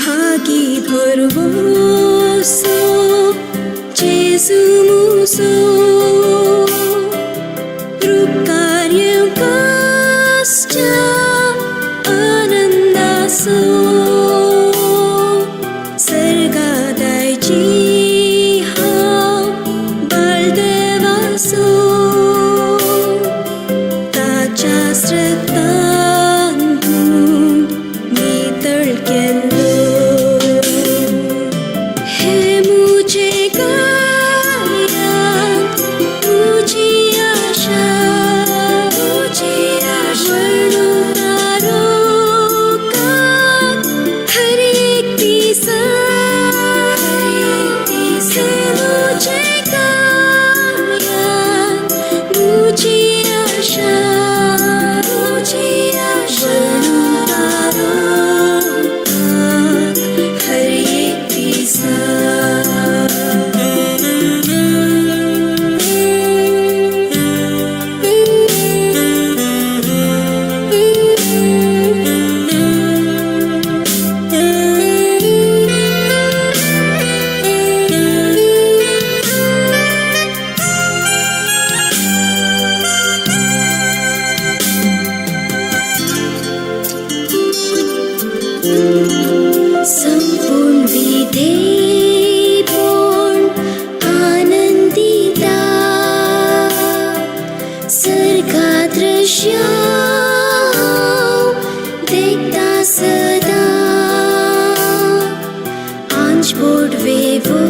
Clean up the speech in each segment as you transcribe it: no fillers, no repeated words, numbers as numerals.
hagi dorvoso Jesu muso rukarya kasya anandaso sargadai jiha baldevaso ताचास्रतांतु नीतळकेल्लो हे मुझे गाया मुझी आशा वर्णुतारो का हर एक दिशा हे मुझे गाया मुझी आशा संपूर्ण विधेयपूर्ण आनंदिता सर्गा दृश्य देखता सदा आंचपोट वेवोर्ताम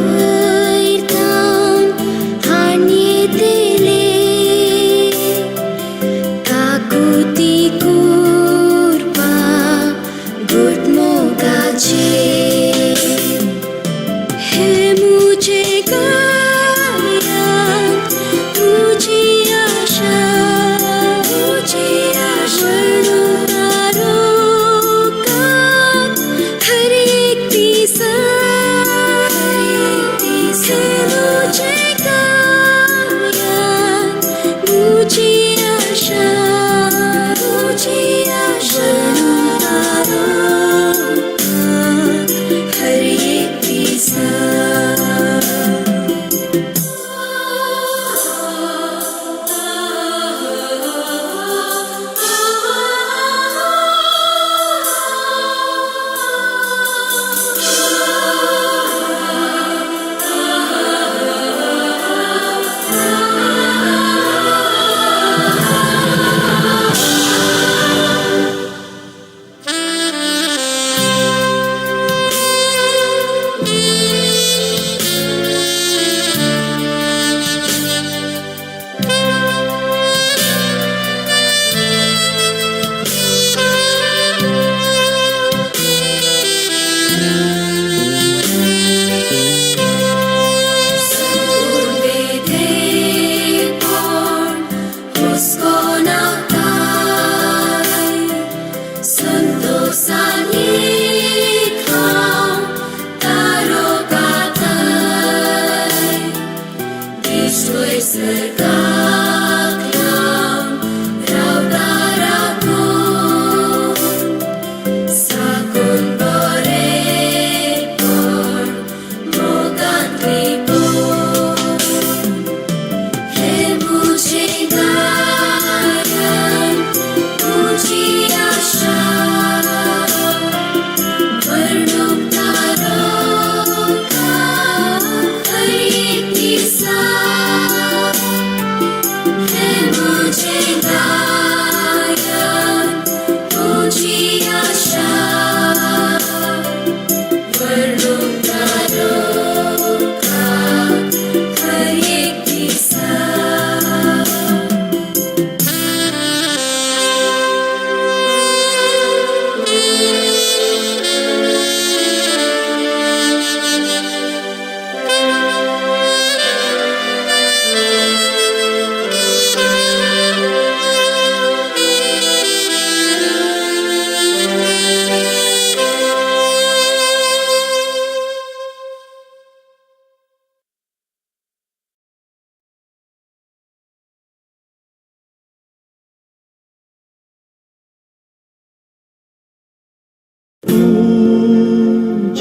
हान्येतेले काकुति कुर्पा गुटमो गाचे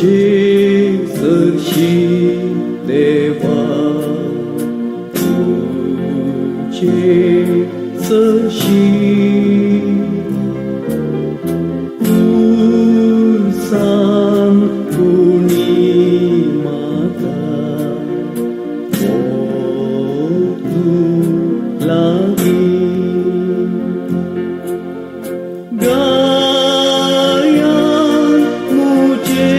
तुझे सरशी देवा तुझे सरशी तू सांग कुणी माता ओ तू लागी गायन मुझे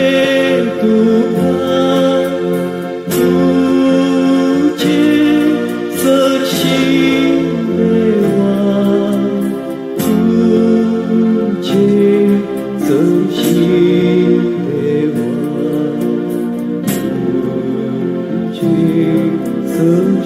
तुझे सरशी देवा तुझे सरशी देवा तुझे सरशी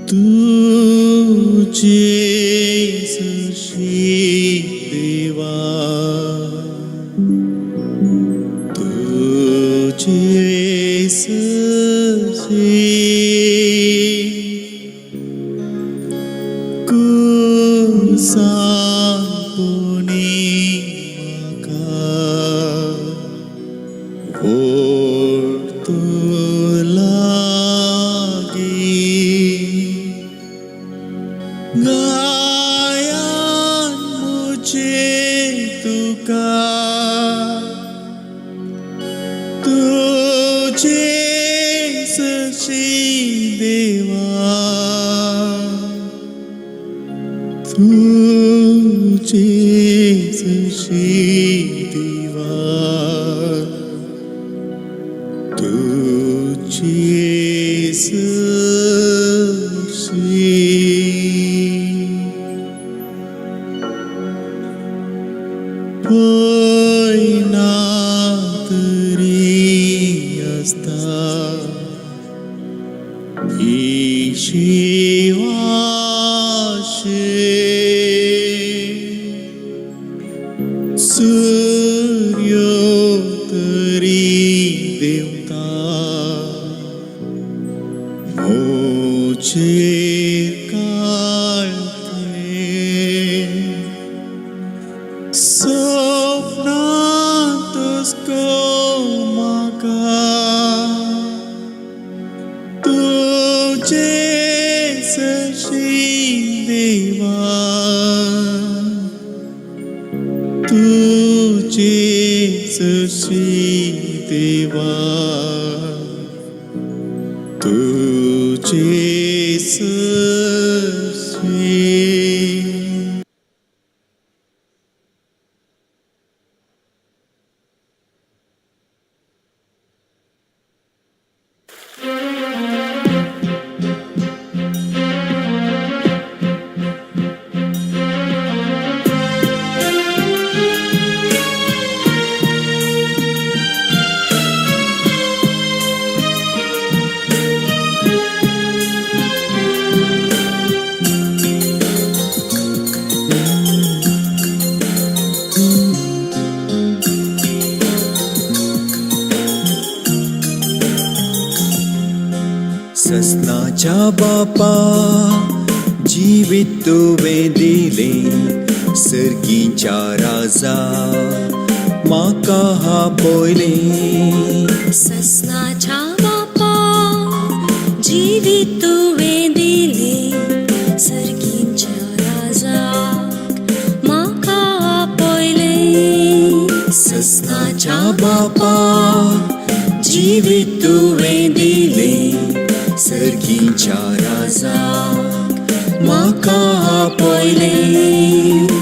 तुझे देवा तुझे सृष्टि कुसापुनी गायन मुझे तुका तुझे सच्ची देवा तुझे सच्ची देवा तुझे ससनाच्या बापा जीवित तुवें दिलें सर्गीच्या राजा म्हाका आपयलें ससनाच्या बापा जिवीत तुवें दिलें सर्गीच्या राजाक म्हाका आपयलें ससनाच्या बापा जीवित तुवें दिलें सर्गीच्या राजाक म्हाका आपयलें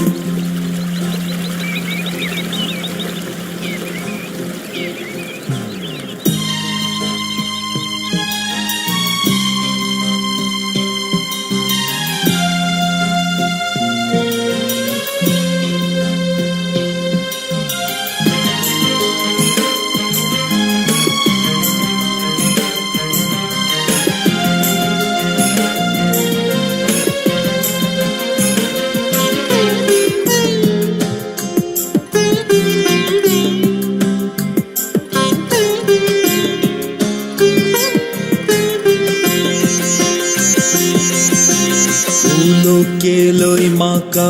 केलोय म्हाका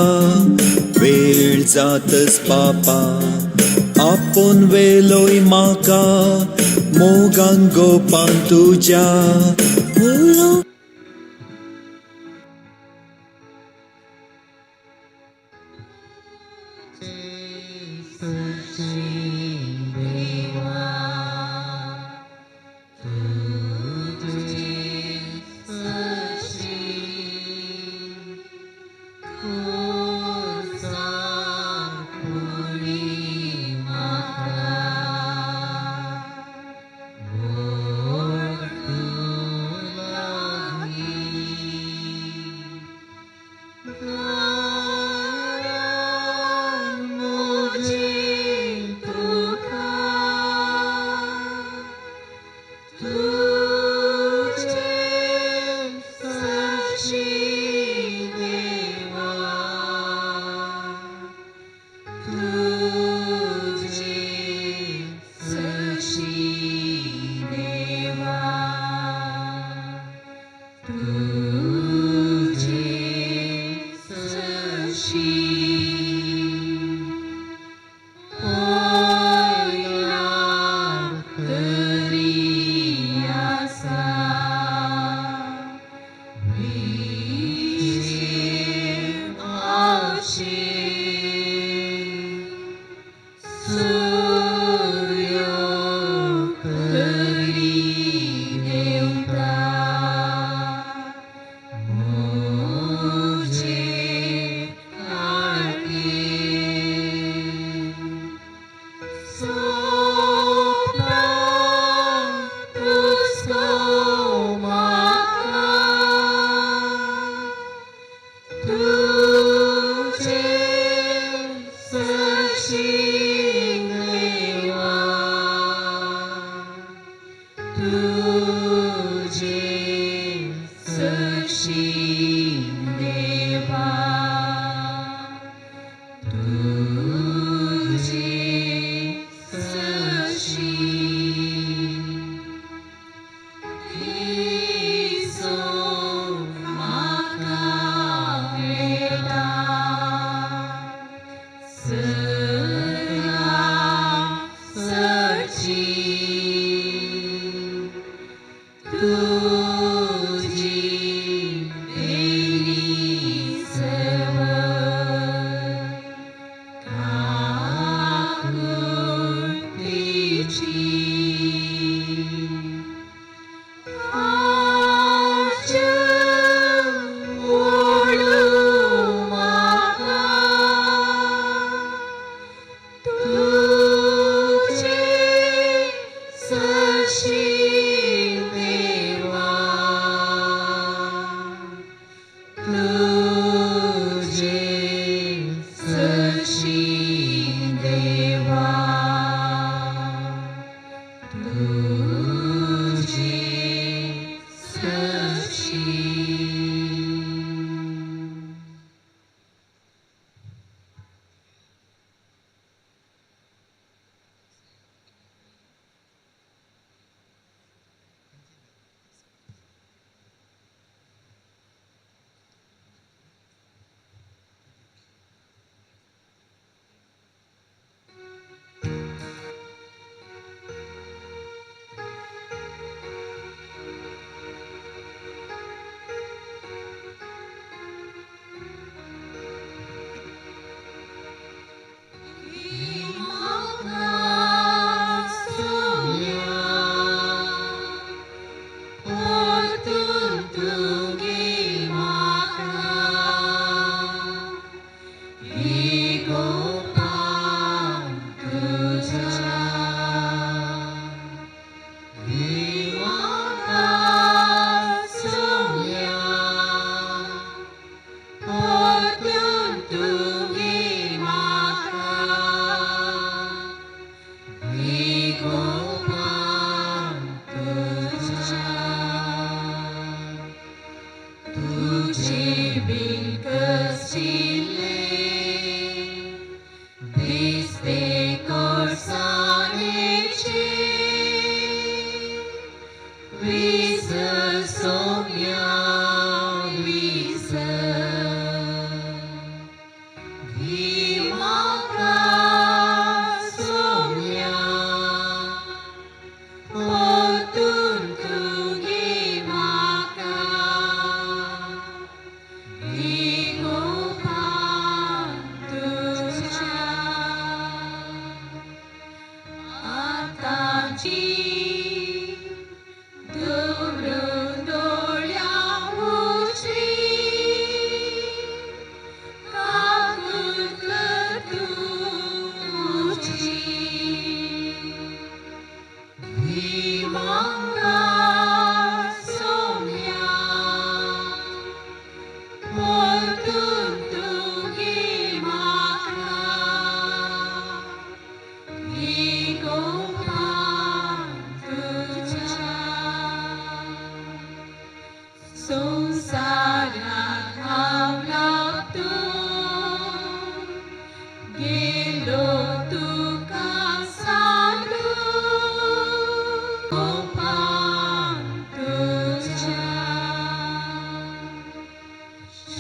वेळ जातच बापा आपूण वेलोय म्हाका मोगान गोपान तुज्या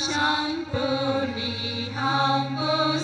Shampoo ni hambo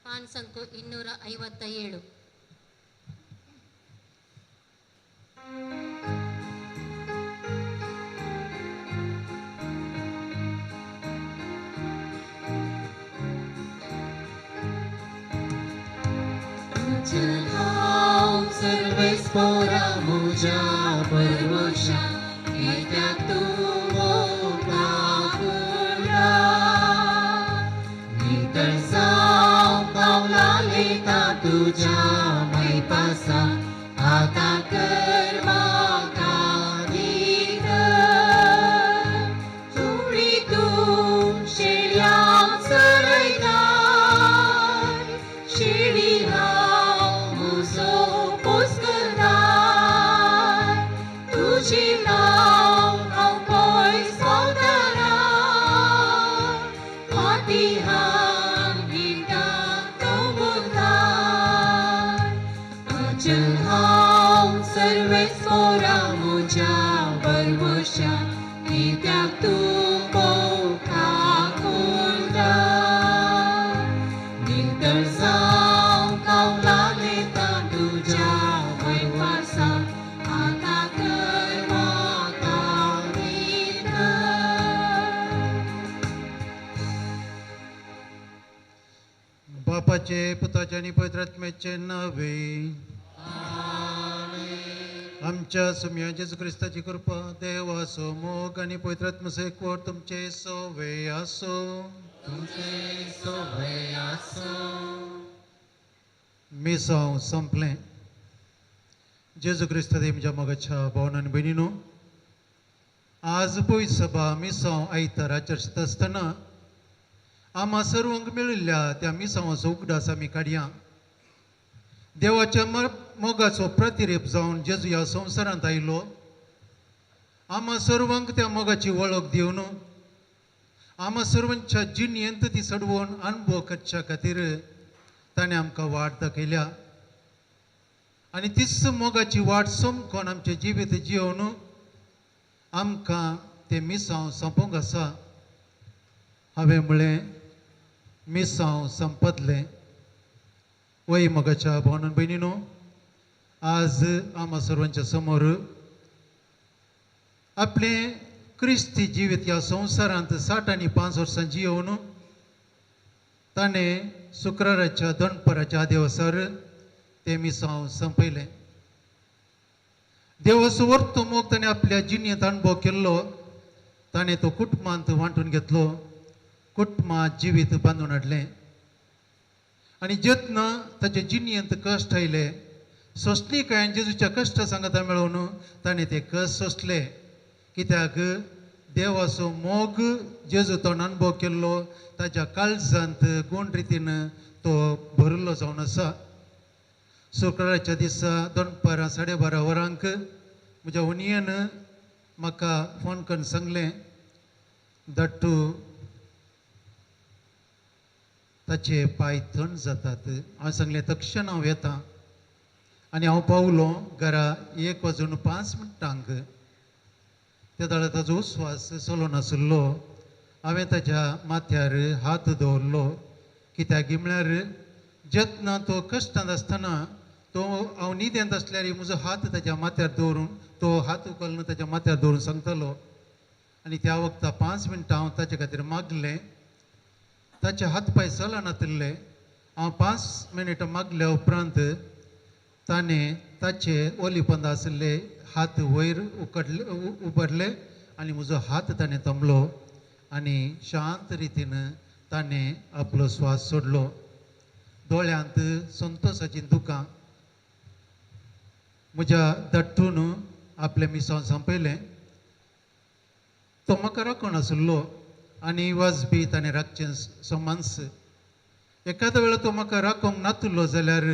ಪಾನ್ ಸಂಖ್ಯೆ 257. Servesc pora muja pervosha ita tu moka pula Nitersau kau lalita tuja mai pasa ata kerma kanita Turi tu shiriam saraitai shirihau muso puskedai tuji nau au poi saudara latihan hingga kemutai Ajelhau serves orang muja bermusya tidak tubuh kakunda Nitersau kau lalita tuja berkuasa atas kerma kanita बापाचे पुताचे आणि पवित्रात्म्याचे नावे आमच्या सुम्या जेजू ख्रिस्ताची कृपा देव असो मोग आणि पवित्रात्म सेकवर तुमचे सोवे असो मिसाव संपले जेजू ख्रिस्त देवच्या मोगाच्या भावनान बहिणीनो आज पळय सभा मिसाव आयतार आचरत असतना आम्हा सर्वांक मेळिल्ल्या त्या मिसावाचो उगडास आमी काडया देवाच्या मोगाचो प्रतिरेप जावन जेजू ह्या संवसारांत आयलो आम्हा सर्वांक त्या मोगाची वळख दिवन आम्हा सर्वांच्या जिणेंत ती सडवून अनुभव करच्या खातीर ताणें आमकां वाट दाखयल्या आनी तीच मोगाची वाट सोमकोन आमचें जिवीत जियोवन आमकां तें मिसांव सोंपोवंक आसा हांवें म्हळें मिसांव संपतलें वय मोगाच्या भावनान भयणीनो आज आम्हा सर्वांच्या समोर आपले क्रिस्ती जिवीत ह्या संवसारांत 60 आनी 5 वर्सां जियोवन ताणें शुक्राराच्या दनपराच्या दिवसार तें मिसांव संपयलें. देवाचो वर्तो मोग ताणें आपल्या जिणेंत अणभव केल्लो. ताणें तो कुटुंबांत वांटून घेतलो, कुटुंबांत जिवीत बांदून हाडलें. आनी जेतना ताचे जिणेंत कश्ट आयले, सोंसली कांय जेजूच्या कश्टा सांगता मेळोवन ताणें ते कश्ट सोंसले. कित्याक देवाचो मोग जेजू तो अणभव केल्लो ताच्या काळजांत गूण रितीन तो भरिल्लो जावन आसा. शुक्राराच्या दिसा दनपारां 12:30 वरांक म्हज्या उणयेन म्हाका फोन करून सांगलें, दट्टू ताचे पांय थंड जातात. हांवें सांगलें तक्षण हांव येतां. आनी हांव पावलो घरा 1:05 त्या दाळा ताजो उस्वास चलो नाशिल्लो. हांवें ताच्या माथ्यार हात दवरलो. कित्याक म्हळ्यार जेतना तो कश्टांत आसतना तो हांव न्हिदेंत आसल्यार म्हजो हात ताच्या माथ्यार दवरून तो हात उखलून ताच्या माथ्यार दवरून सांगतालो. आनी त्या वखदां 5 मिनटां हांव ताचे खातीर मागलें. ताचे हात पांय चलनासले. हांव 5 मिनिटां मागल्या उपरांत ताणें ताचे ओलीपंद आशिल्ले हात वयर उबरले आनी म्हजो हात ताणें थंबलो आनी शांत रितीन ताणें आपलो स्वास सोडलो. दोळ्यांत संतोशाचीं दुकां. म्हज्या दट्टून आपलें मिसांव संपयलें. तो म्हाका राखून आशिल्लो आनी वाज बी ताणें राखचें सोमान्स. एकाद वेळा तो म्हाका राखोंक नातुल्लो जाल्यार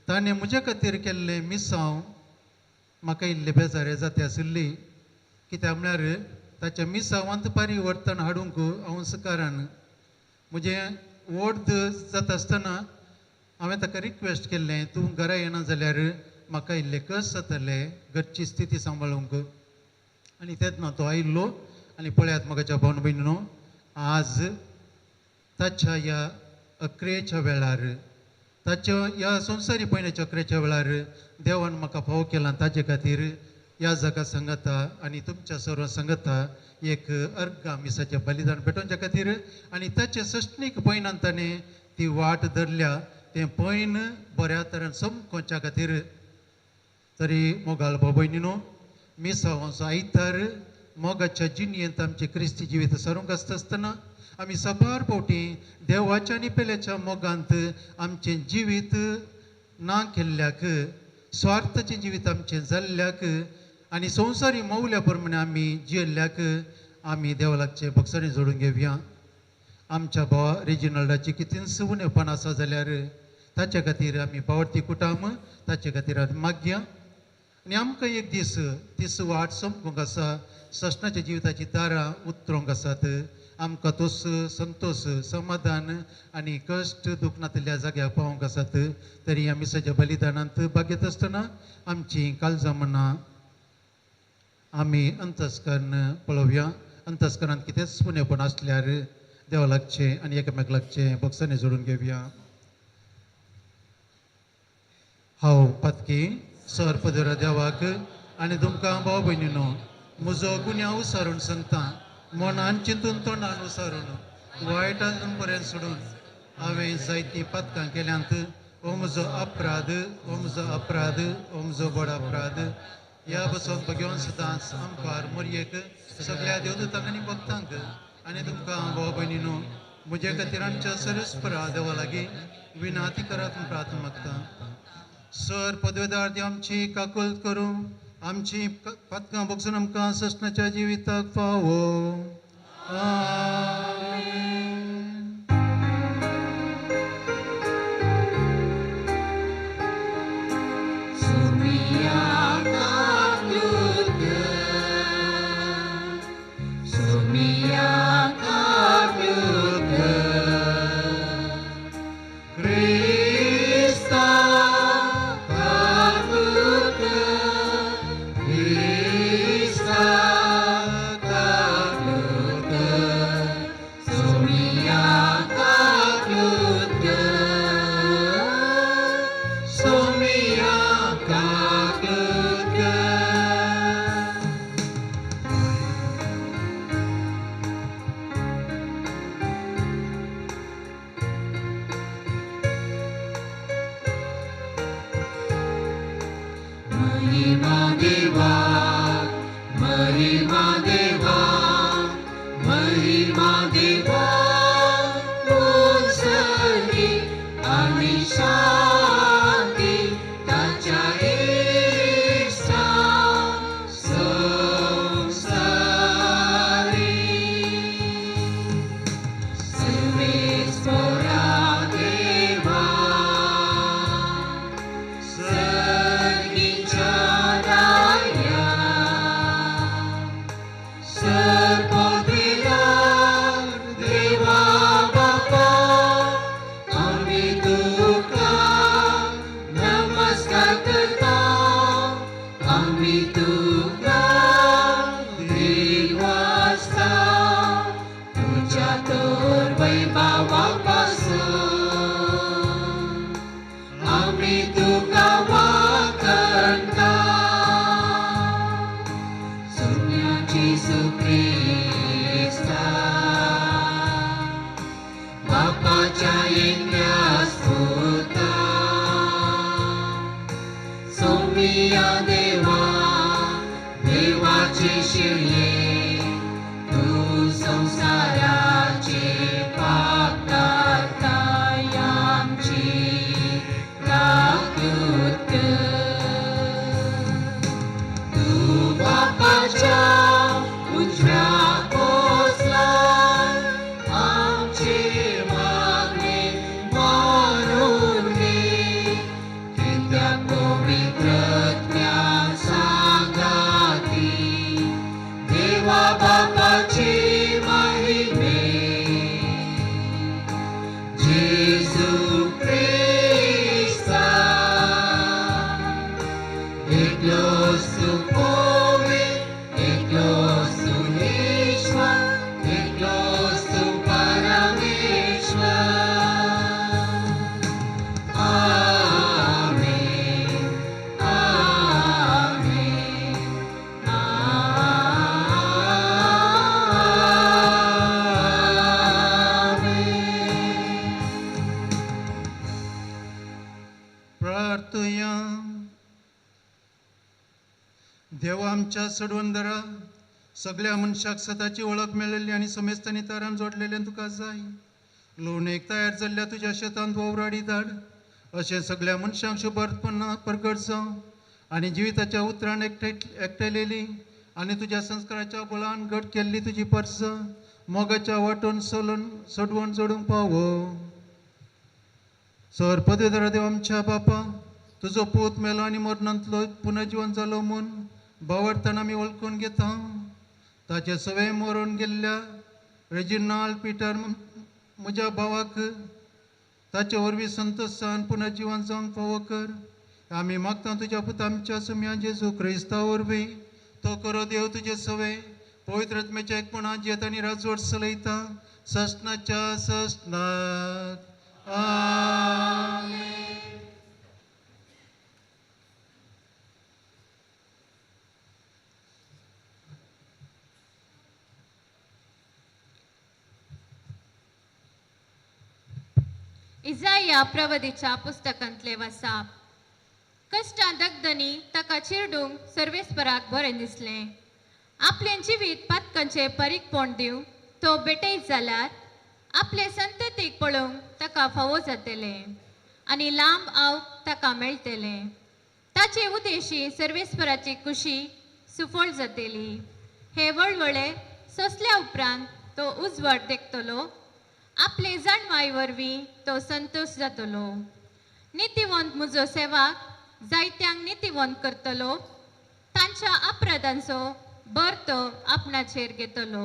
ताणें म्हजे खातीर केल्लें मिसांव म्हाका इल्ले बेजारे जाती आशिल्ली. कित्याक म्हळ्यार ताच्या मिसांवांत परिवर्तन हाडूंक हांव सकारान म्हजें व्हड जाता आसतना हांवें ताका रिक्वेस्ट केल्लें, तूं घरा येना जाल्यार म्हाका इल्ले कस जातले घरची स्थिती सांबाळूंक. आनी तेन्ना तो आयिल्लो. आनी पळयात म्हाकाच्या भावन भयणीनो, आज ताच्या ह्या अक्रेच्या वेळार, ताच्या ह्या संवसारी पयण्याच्या अक्रेच्या वेळार देवान म्हाका फावो केला. ताजे खातीर ह्या जगा सांगता आनी तुमच्या सर्व सांगता एक अर्घ मिसाचें बलिदान पेटोवच्या खातीर. आनी ताचे सश्णीक पयणान ताणें ती वाट धरल्या. तें पयन बऱ्या तरेन समकोवच्या खातीर. तरी मोगाळ भाव भयणीनो, मिसांवाचो आयतार मोगाच्या जिणेंत आमचें क्रिस्ती जिवीत सरूंक आसतना आमी सबार फावटी देवाच्या आनी पेल्याच्या मोगांत आमचें जिवीत ना केल्ल्याक, स्वार्थाचें जिवीत आमचें जाल्ल्याक आनी संवसारी मौल्या प्रमाणे आमी जियेल्ल्याक आमी देवा लागचें भक्सणी जोडून घेवया. आमच्या भावा रेजिनल्डाची कितें सुवणेपण आसा जाल्यार ताचे खातीर आमी पावर्थी कुटाम ताचे खातीर आमी मागया. आनी आमकां एक दीस वाट संपूंक आसा. ससनाच्या जिविताची दारां उतरूंक आसात. आमकां तोस संतोश समाधान आनी कश्ट दुख नातिल्ल्या जाग्यार पावोंक आसात. तरी आमी मिसाच्या बलिदानांत भाग घेत आसतना आमची काळजां मनां आमी अंतस्करण पळोवया. अंतस्करणांत कितें सुणेपण आसल्यार देवा लागचें आनी एकामेक लागचें भक्सणी जोडून घेवया. हांव पातकी सर पदरा देवाक आनी तुमकां भाव भयणीनो म्हजो गुन्यांव उसारून सांगता. मनान चिंतून तोंडान उसारून वायटांतून बरें सोडून हांवें जायतीं पातकां केल्यांत. हो म्हजो अपराध, हो म्हजो अपराध, हो म्हजो व्हड अपराध. ह्या बसोंक घेवन सदांच आमकां मोरयेक सगळ्या देवदूतांक आनी भक्तांक आनी तुमकां भाव भयणीनो म्हजे खातीर आमच्या सरस्परा देवा लागीं विनाती करात म्हूण प्रार्थना मागता. सर पदवेदार देव आमची काकुळट करूं. आमची पातकां भोगसून आमकां ससनाच्या जिविताक फावो. महिमा देवा उत्सर्गी आणि शांती त्याच्या इष्टा संसारी सर्वेश्वरा देवा सर्गीच्या राया सर्वोदयार देवा बापा आम्ही तुका नमस्कार करता आम्ही तुका देवास्ता तुझ्या तोर वैभवापासून आम्ही तुका वाकणता सोन्याची सुख्रिस्ता बापाच्या येण्यास होता सोमिया देवा देवाचे शिळे तू संसाराचे पाप करताय आमची राखूत तू बापाच्या उजव्या पोचला आमची मागणी मारून घे की त्या पवित्रत्या सांगाती देवा बापाची महिमे जेजू ख्रिस्ता एकलोस तू पवित्र एकलोस तू ईश्वर एकलोस तू परमेश्वर आमेन आमेन आमेन प्रार्थया देवा आमच्या सडवंदरा सगळ्या मनशाक सदाची ओळख मेळिल्ली आनी समेस्तांनी तारान जोडलेले तुका जाय लोण एक तयार जाल्ल्या तुज्या शेतांत वोवराडी धाड अशें सगळ्या मनशांक शुभार्थपणां प्रगट जावं आनी जिविताच्या उतरान एकठायलेली आनी तुज्या संस्काराच्या बळान घट केल्ली तुजी परसां मोगाच्या वाटून सडवण जोडूंक पावो सर पदवीधर देव आमच्या बापा तुजो पूत मेलो आनी मरणांतलो पुनर्जीवन जालो म्हूण भावार्थान आमी वळखून घेता ताचे सवे मरून गेल्ल्या रेजिनाल्ड पिटर म्हज्या भावाक ताचे वरवीं संतोशान पुनर्जीवन जावंक फावो कर आमी मागता तुज्या पुता आमच्या सुम्या जेजू क्रिस्ता वरवीं तो करो देव तुजे सवे पवित्र आत्म्याच्या एकपणात जेत आनी राजवट चलयता सस्नाच्या सस्नात आमेन. इजाया प्रवदीच्या पुस्तकांतले वाचप कश्टां दगदनी ताका चिरडूंक सर्वेस्पराक बरें दिसलें आपलें जिवीत पातकांचे परीकपण दिवंक तो बेटयत जाल्यार आपले संततीक पळोवंक ताका फावो जातलें आनी लांब आवक ताका मेळटलें ताचे उदेशी सर्वेस्पराची खुशी सुफळ जातली हे वळवळे सोंसल्या उपरांत तो उजवाड देखतलो आपले जाणवाय वरवीं तो संतोश जातलो नितीवंत म्हजो सेवाक जायत्यांक नितीवंत करतलो तांच्या अपराधांचो बर तो आपणाचेर घेतलो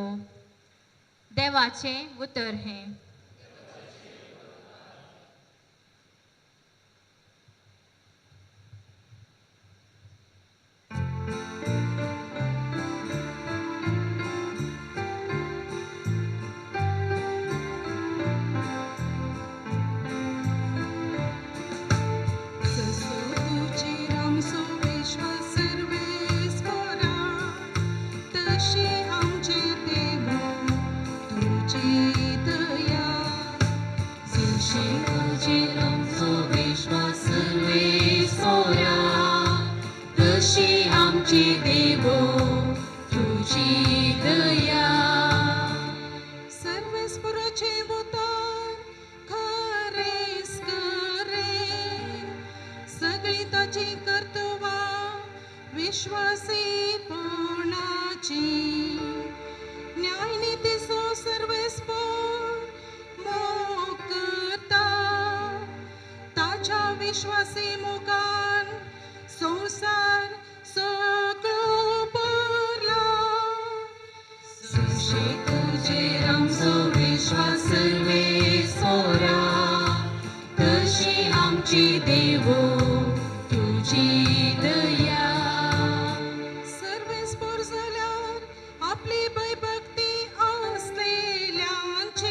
देवाचें उतर हें तशी आमचे देव तुझी दया सर्वेस्पराचे उतार खरेच करे सगळी ताची कर्तवा विश्वासीपणाची न्यायनीती सो सर्वेस्पर मोग करता ताच्या विश्वासी मोगान संसार सगळो भरला सुशे तुजेर आमचो विश्वास सर्वेस्परा तशी आमची देवो तुजी दया सर्वेस्पर जाल्यार आपली भयभक्ती असलेल्यांचेर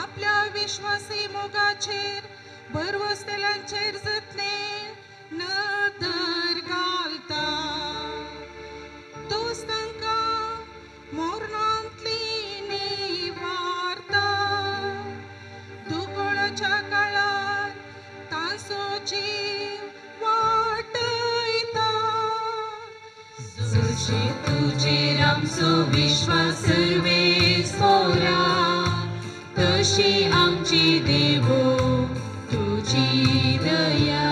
आपल्या विश्वासी मोगाचेर बरवसलेल्यांचेर जतने नदर घालता तोच तांकां मोरणांतली निवारता दुकोळाच्या काळार तांचो जीव वाटयता सुशे तुजेर आमचो विश्वास सर्वेस्परा तशी आमची देवो तुजी दया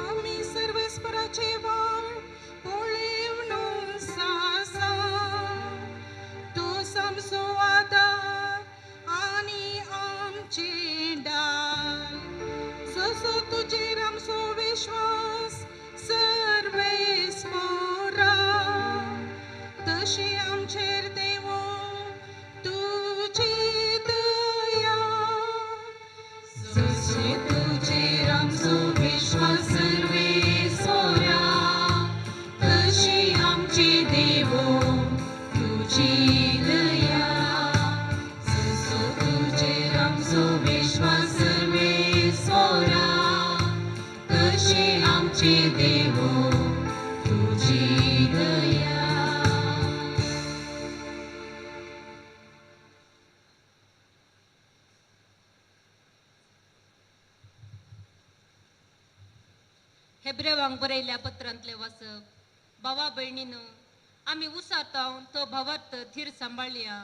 आमी सर्वेस्पराचे वाळ पळेवून सासा तो आमचो आदार आनी आमचे डाल जसो तुजेर आमचो विश्वास सर्वेस्परा तशी आमचेर देवो तुजी दया जशे तुजेर आमचो विश्वास सर्वेस्परा तशी आमची देवो तुजी दया जसो तुजेर आमचो विश्वास सर्वेस्परा तशी आमची देवो तुजी दया हेब्रेवांक बरयल्ल्या पत्रांतले वाचप भावा भयणीनो आमी उसातावन तो भावार्थ धीर सांबाळया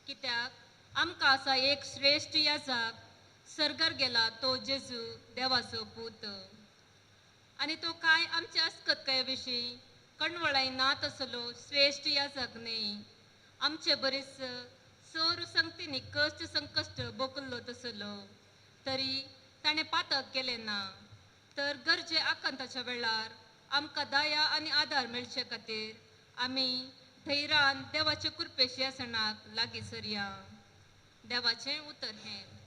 कित्याक आमकां आसा एक श्रेष्ठ याजक सर्गार गेला तो जेजू देवाचो पूत आनी तो काय आमच्या अस्कतकाये विशीं कणवळाय ना तसलो श्रेष्ठ याजक न्ही आमचे बरीच सर संगतींनी कश्ट संकश्ट बोकल्लो तसलो तरी ताणें पातक केलें ना तर गरजे आकांताच्या वेळार आमकां दया आनी आदार मेळचे खातीर आमी धैर्यान देवाचे कृपेशी आसनाक लागीं सरया देवाचें उतर हें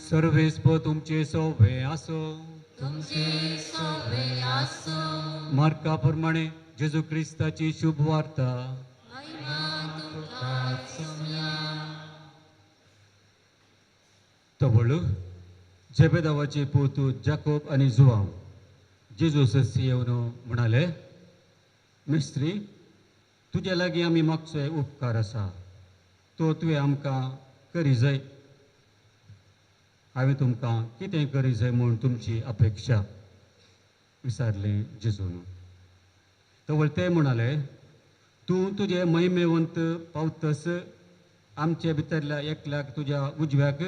सर्वेस्पर तुमचे सोवे आसो तुमचे सोवे आसो मार्का प्रमाणे जेजू क्रिस्ताची शुभ वार्ता महिमा तुमकां सोम्या तवळ जेबेदावाचे पोतू जाकोब आणि जुआंव जेजू ससी येवन म्हणाले मिस्त्री तुज्या लागीं आमी मागचो एक उपकार आसा तो तुवें आमकां करी जाय हांवें तुमकां कितें करी जाय म्हूण तुमची अपेक्षा विचारलें जेजून तवळ ते म्हणाले तूं तुजे महिमेवंत पावतस आमचे भितरल्या एकल्याक तुज्या उजव्याक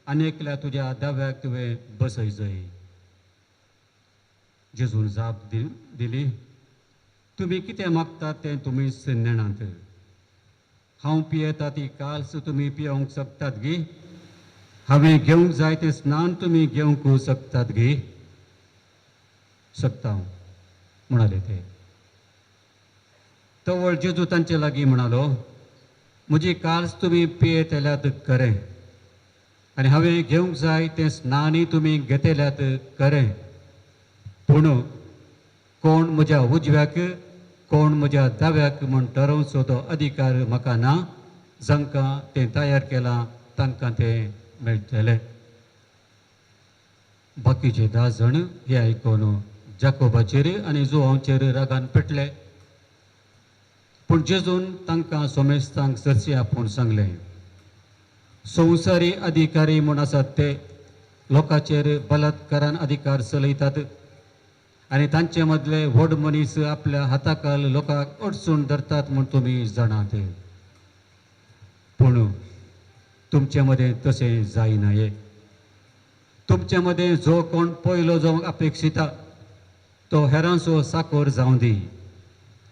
आनी एकल्या तुज्या दाव्याक तुवें बसय जाय जेजून जाप दिली तुमी कितें मागतात तें तुमी नेणात हांव पियेता ती काल्स तुमी पिवंक शकतात गी हांवें घेवंक जाय तें स्नान तुमी घेवंक शकतात गी शकता म्हणाले ते तवळ जेजू तांचे लागीं म्हणालो म्हजी काल्स तुमी पियेतल्यात खरें आनी हांवें घेवंक जाय तें स्नानय तुमी घेतल्यात खरें पूण कोण म्हज्या उजव्याक कोण म्हज्या दाव्याक म्हूण ठरोवचो तो अधिकार म्हाका ना जांकां तें तयार केलां तांकां तें मेळटलें बाकीचे 10 जाण हे आयकून जाकोबाचेर आनी जोआंचेर रागान पेटले पूण जेजून तांकां सोमेस्तांक सरशी आपूण सांगलें संवसारी अधिकारी म्हूण आसात ते लोकांचेर बलात्कारान अधिकार चलयतात आनी तांचे मदले व्हड मनीस आपल्या हाताखाल लोकांक अडचून धरतात म्हूण तुमी जाणात पूण तुमचे मदें तशें जायनाये तुमचे मदें जो कोण पयलो जावंक अपेक्षिता तो हेरांचो साकोर जावं दी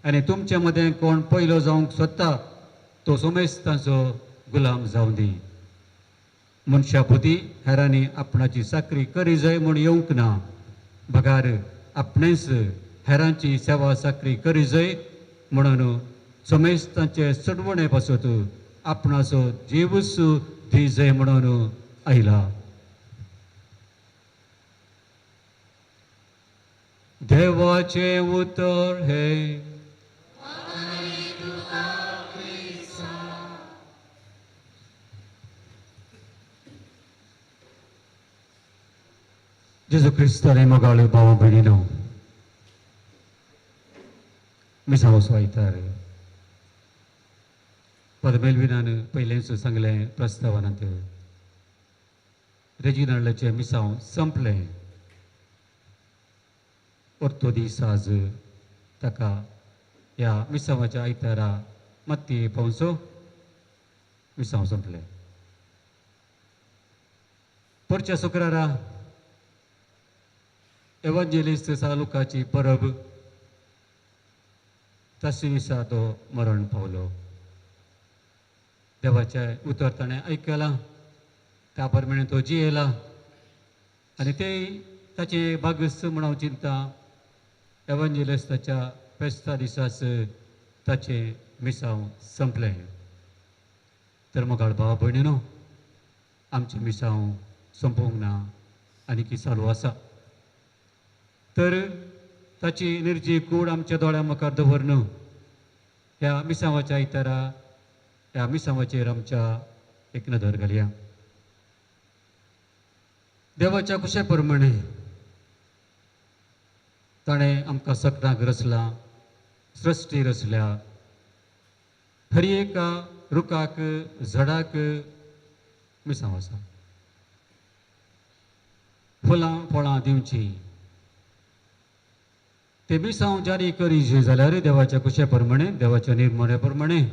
आनी तुमचे मदें कोण पयलो जावंक सोदता तो सोमेस्तांचो गुलाम जावं दी मनशा पुती हेरांनी आपणाची साकरी करी जाय म्हूण येवंक ना बगार आपणेच हेरांची सेवा साकरी करी जाय म्हणून सोमेस्तांचे चडवणे पासत आपणाचो जीवच दी जाय म्हणून आयला देवाचे उतर हे जेजू क्रिस्ताने मोगाळे भाव भयणीनो मिसांव स्वायतार पदमेलविनान पयलेंच सांगलें प्रस्तावनांत रेजिनाल्डचे मिसांव संपलें परतो दीस आज ताका ह्या मिसांवाच्या आयतारा मत्ती पावचो मिसांव संपलें परच्या शुक्रारा एवंजेलिस्ट सालुकाची परब तशी दिसा तो मरण पावलो देवाचे उतर ताणें आयकलां त्या प्रमाणे तो जियेला आनी ते ताचे भाग्यस्त म्हण हांव चिंता एवंजेलिस्टाच्या फेस्ता दिसाच ताचे मिसांव संपलें तर मोगाळ भाव भयणीनो आमचे मिसांव संपोवंक ना आनी की चालू आसा तर ताची निर्जी कूड आमच्या दोळ्या मुखार दवरन ह्या मिसांवाच्या आयतारा ह्या मिसांवाचेर आमच्या एक नदर घालया देवाच्या कुशे प्रमाणे ताणें आमकां सकरांक रचलां सृश्टी रचल्या हर एका रुखाक झाडाक मिसांव आसा फुलां फळां दिवची ते मिसांव जारी करी जाल्यार देवाच्या कुशे प्रमाणे देवाच्या निर्मणे प्रमाणे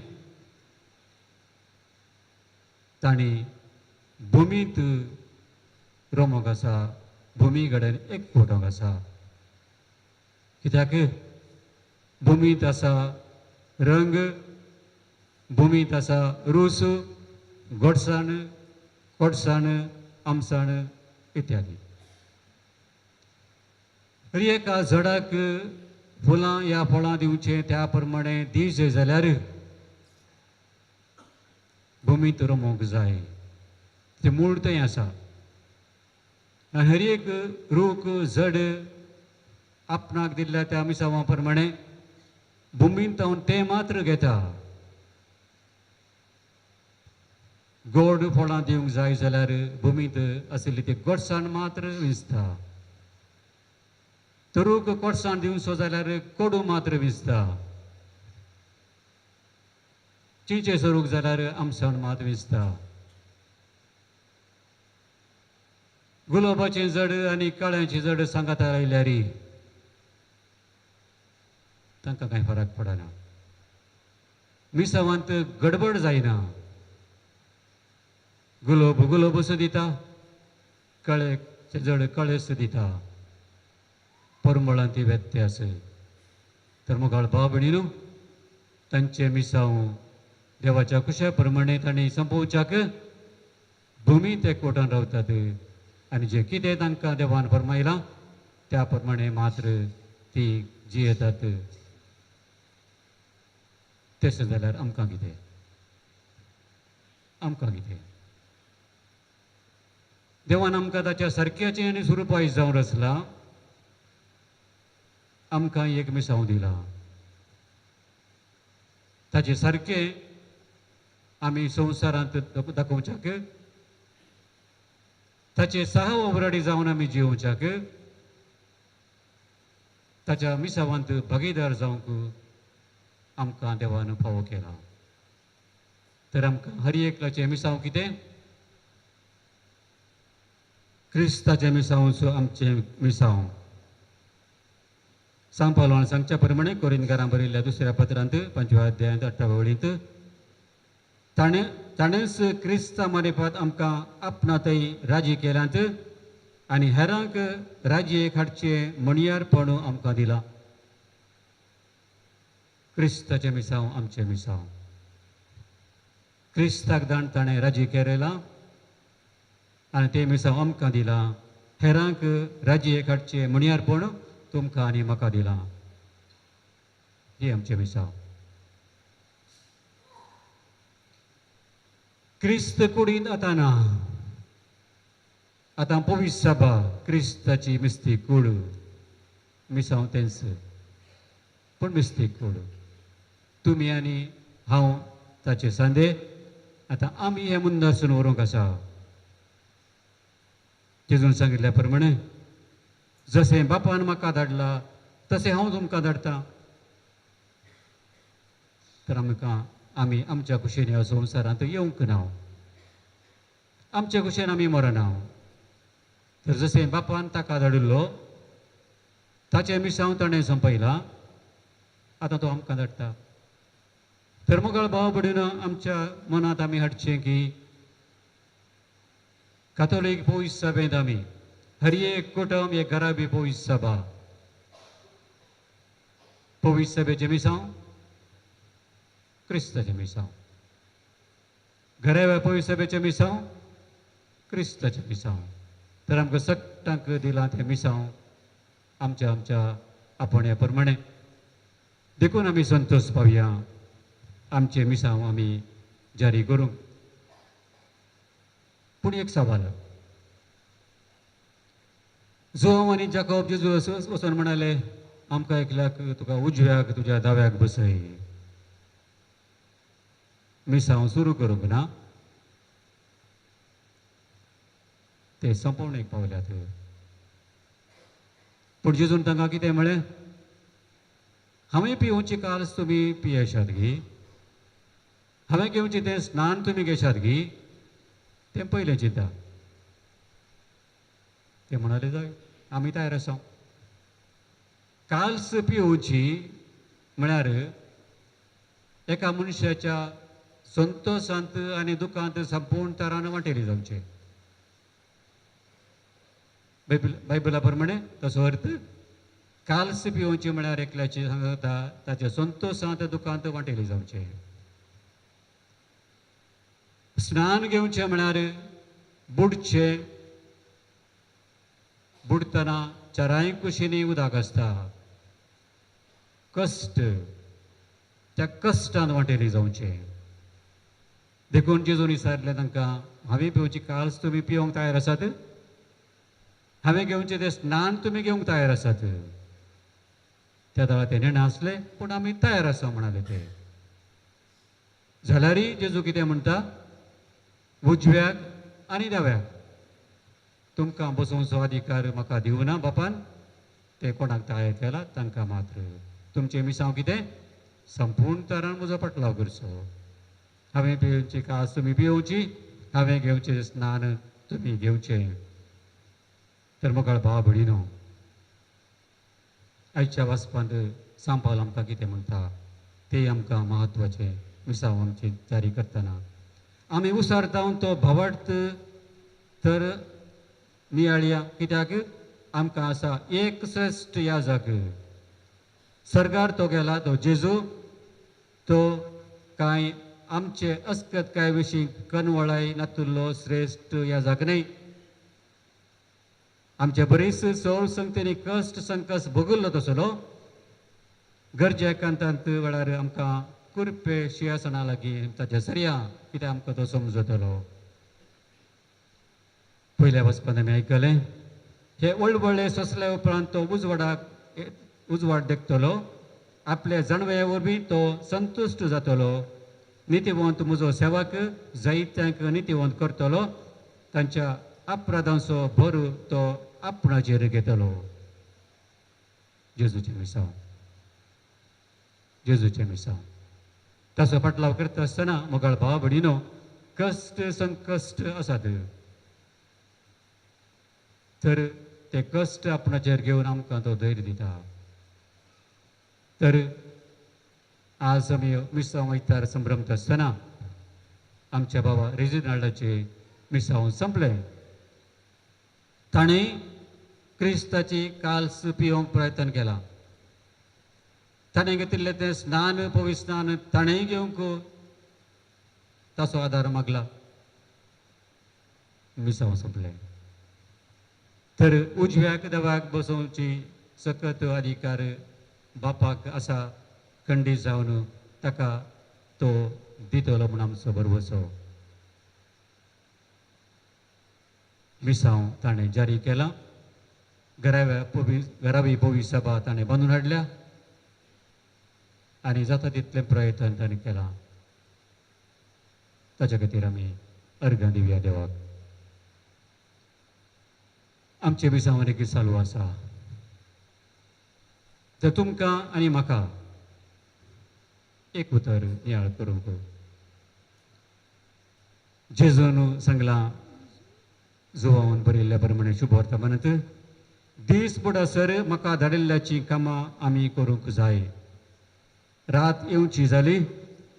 ताणी भुमींत रोमोंक आसा भुमी कडेन एक फोटोंक आसा कित्याक भुमींत आसा रंग भुमींत आसा रूस गोडसाण कोडसाण आमसाण इत्यादी हर एका झाडाक फुलां या फळां दिवचें त्या प्रमाणे दीज जाल्यार भुमींत रोमोंक जाय तें मूळ थंय आसा आनी हर एक रूख झड आपणाक दिल्ल्या त्या मिसांवा प्रमाणे भुमींत तें मात्र घेता गोड फळां दिवंक जाय जाल्यार भुमींत आशिल्ली ती गोडसाण मात्र विंचता तरूक कोडसाण दिवचो जाल्यार कोडू मात्र विंचता चिंचे सरूंक जाल्यार आमसाण मात विंचता गुलाबाचें जड आनी काळ्याचें जड सांगात आयल्यार तांकां कांय फरक पडना मिसांवांत गडबड जायना गुलाब गुलाबूच दिता कळेचें जड कळेच दिता परमळांत व्यत्यास तर मोगाळ भाव भयणीनो तांचे मिसांव देवाच्या कुशा प्रमाणे तांणी संपोवच्याक भुमी ते कोटान रावतात आनी जे कितें तांकां देवान फरमायलां त्या प्रमाणे मात्र ती जियेतात. तशें जाल्यार आमकां कितें देवान आमकां ताच्या सारक्याचें आनी स्वरुपाय जावन रचला. आमकां एक मिसांव दिला. ताचे सारकें आमी संवसारांत दाखोवच्याक ताचे सहवराडी जावन आमी जिवच्याक ताच्या मिसावांत भागीदार जावंक आमकां देवान फावो केला. तर आमकां हर एकल्याचें मिसांव कितें? क्रिस्ताचें मिसांव आमचें मिसांव. सांग पावलान सांगच्या प्रमाणे कोरिंथकारां बरयल्ल्या दुसऱ्या पत्रांत 5व्या अध्यायांत 18व्या वळींत ताणेंच क्रिस्ता मार्फत आमकां आपणातय राजी केल्यांत आनी हेरांक राज्येक हाडचें म्हणयारपण आमकां दिलां. क्रिस्ताचें मिसांव आमचें मिसांव. क्रिस्ताक दान ताणें राजी केलेलां आनी तें मिसांव आमकां दिलां. हेरांक राज्येक हाडचें म्हणयारपण तुमकां आनी म्हाका दिलां. ही आमचें मिसांव. क्रिस्त कुडींत आतां ना. आतां पवित्र सभा क्रिस्ताची मिस्तीक कूड. मिसांव तेंच पूण मिस्तीक कूड. तुमी आनी हांव ताचे सांदे. आतां आमी हे मुंदासून व्हरूंक आसा. जेजून सांगिल्ल्या प्रमाणे जशें बापान म्हाका धाडला तशें हांव तुमकां धाडटां. तर आमी आमच्या कुशेन ह्या संवसारांत येवंक ना. आमच्या कुशेन आमी मरना. तर जशें बापान ताका धाडिल्लो ताचें मिसांव ताणें संपयलां. आतां तो आमकां धाडटा. तर मोगाळ भाव भयणीनो, आमच्या मनांत आमी हाडचें की कातोलीक पवित्र सभेंत आमी हर एक कुटुंब एक घराबी पवित्र सभा. पवित्र सभेचें मिसांव क्रिस्ताचें मिसांव. घराव्या पवित्र सभेचें मिसांव क्रिस्ताचें मिसांव. तर आमकां सट्टांक दिलां तें मिसांव आमच्या आपण्या प्रमाणे देखून आमी संतोश पावया. आमचें मिसांव आमी जारी करूंक. पूण एक सवाल. जोव आनी जाकोब जेजू वचून म्हणाले आमकां एकल्याक तुका उजव्याक तुज्या दाव्याक बसय. मिसांव सुरू करूंक ना. ते संपवणेक पावल्यात. पूण जेजून तांकां कितें म्हळें? हांवें पिवची काल्स तुमी पियेशात गी. हांवें घेवचें तें स्नान तुमी घेशात गी. तें पयलें चिंता. ते म्हणाले जाय आमी तयार आसा. काल्स पिवची म्हळ्यार एका मनशाच्या संतोशांत आनी दुखांत संपूर्ण तरान वांटेली जावचें. बायबला प्रमाणे तसो अर्थ काल्स पिवची म्हळ्यार एकल्याची सांगता ताच्या संतोशांत दुखांत वांटेली जावचें. स्नान घेवचें म्हळ्यार बुडचें. बुडतना चाराय कुशींनी उदक आसता. कश्ट त्या कश्टान वांटेली जावचें. देखून जेजून विचारलें तांकां हांवें पिवची काल्स तुमी पिवंक तयार आसात? हांवें घेवचें तें स्नान तुमी घेवंक तयार आसात? त्या वेळार ते निर्णय आसले पूण आमी तयार आसा म्हणाले ते. जाल्यारय जेजू कितें म्हणटा? उजव्याक आनी दाव्याक तुमकां बसोवचो अधिकार म्हाका दिवना बापान. ते कोणाक तयार केला तांकां मात्र. तुमचें मिसांव कितें? संपूर्ण तरान म्हजो पाटलाव करचो. हांवें पिवची कास तुमी पिवची. हांवें घेवचें स्नान तुमी घेवचें. तर मोगाळ भाव भयणीनो, आयच्या वाचपांत सांपाल आमकां कितें म्हणटा तें आमकां म्हत्वाचें. मिसांव आमची जारी करतना आमी उसारतावन तो भावार्थ तर नियाळया. कित्याक आमकां आसा एक श्रेश्ठ याजक. सर्गार तो गेला तो जेजू. तो कांय आमचे अस्कत काय विशीं कनवळाय नातुल्लो श्रेष्ठ ह्या जागनय आमच्या बरीच सौर संगतेनी कश्ट संकस भोगल्लो तसलो गरजे एकांतांत वेळार आमकां कुरपे शियासना लागीं ताच्या सरिया कितें आमकां तो समजतलो. पयल्या वचपान आमी आयकलें हे व्हडले सोंसल्या उपरांत तो उजवाड देखतलो आपले जाणवे वरवीं तो संतुश्ट जातलो. नितीवंत म्हजो सेवक जायत्यांक नितीवंत करतलो तांच्या अपराधांचो भर तो आपणाचेर घेतलो. जेजूचें मिसांव जेजूचें मिसांव ताचो पाटलाव करता आसतना मोगाळ भावा भयणीनो कश्ट संकश्ट आसात तर ते कश्ट आपणाचेर घेवन आमकां तो धैर्य दिता. तर आज आमी मिसांव वयतार संभ्रमता आसतना आमच्या बाबा रेजिनाल्डाचे मिसांव संपलें. ताणें क्रिस्ताची काल्स पिवंक प्रयत्न केला. ताणें घेतिल्लें तें स्नान पवित्र स्नान ताणेंय घेवंक ताचो आदार मागला. मिसांव संपलें. तर उजव्याक देवाक बसोवची सकत अधिकार बापाक आसा खंडीत जावन ताका तो दितलो म्हूण आमचो भरवसो. मिसांव ताणें जारी केला. घरावी पवी सभा ताणें बांदून हाडल्या आनी जाता तितले प्रयत्न ताणें केला. ताच्या खातीर आमी अर्घां दिवया देवाक. आमचे मिसांव एक चालू आसा. तर तुमकां आनी म्हाका एक उतर नियाळ करूंक जेजून सांगलां जुवावन बरयल्ल्या प्रमाणे शुभ वर्तमानांत दीस बुडासर म्हाका धाडिल्ल्याची कामां आमी करूंक जाय. रात येवची जाली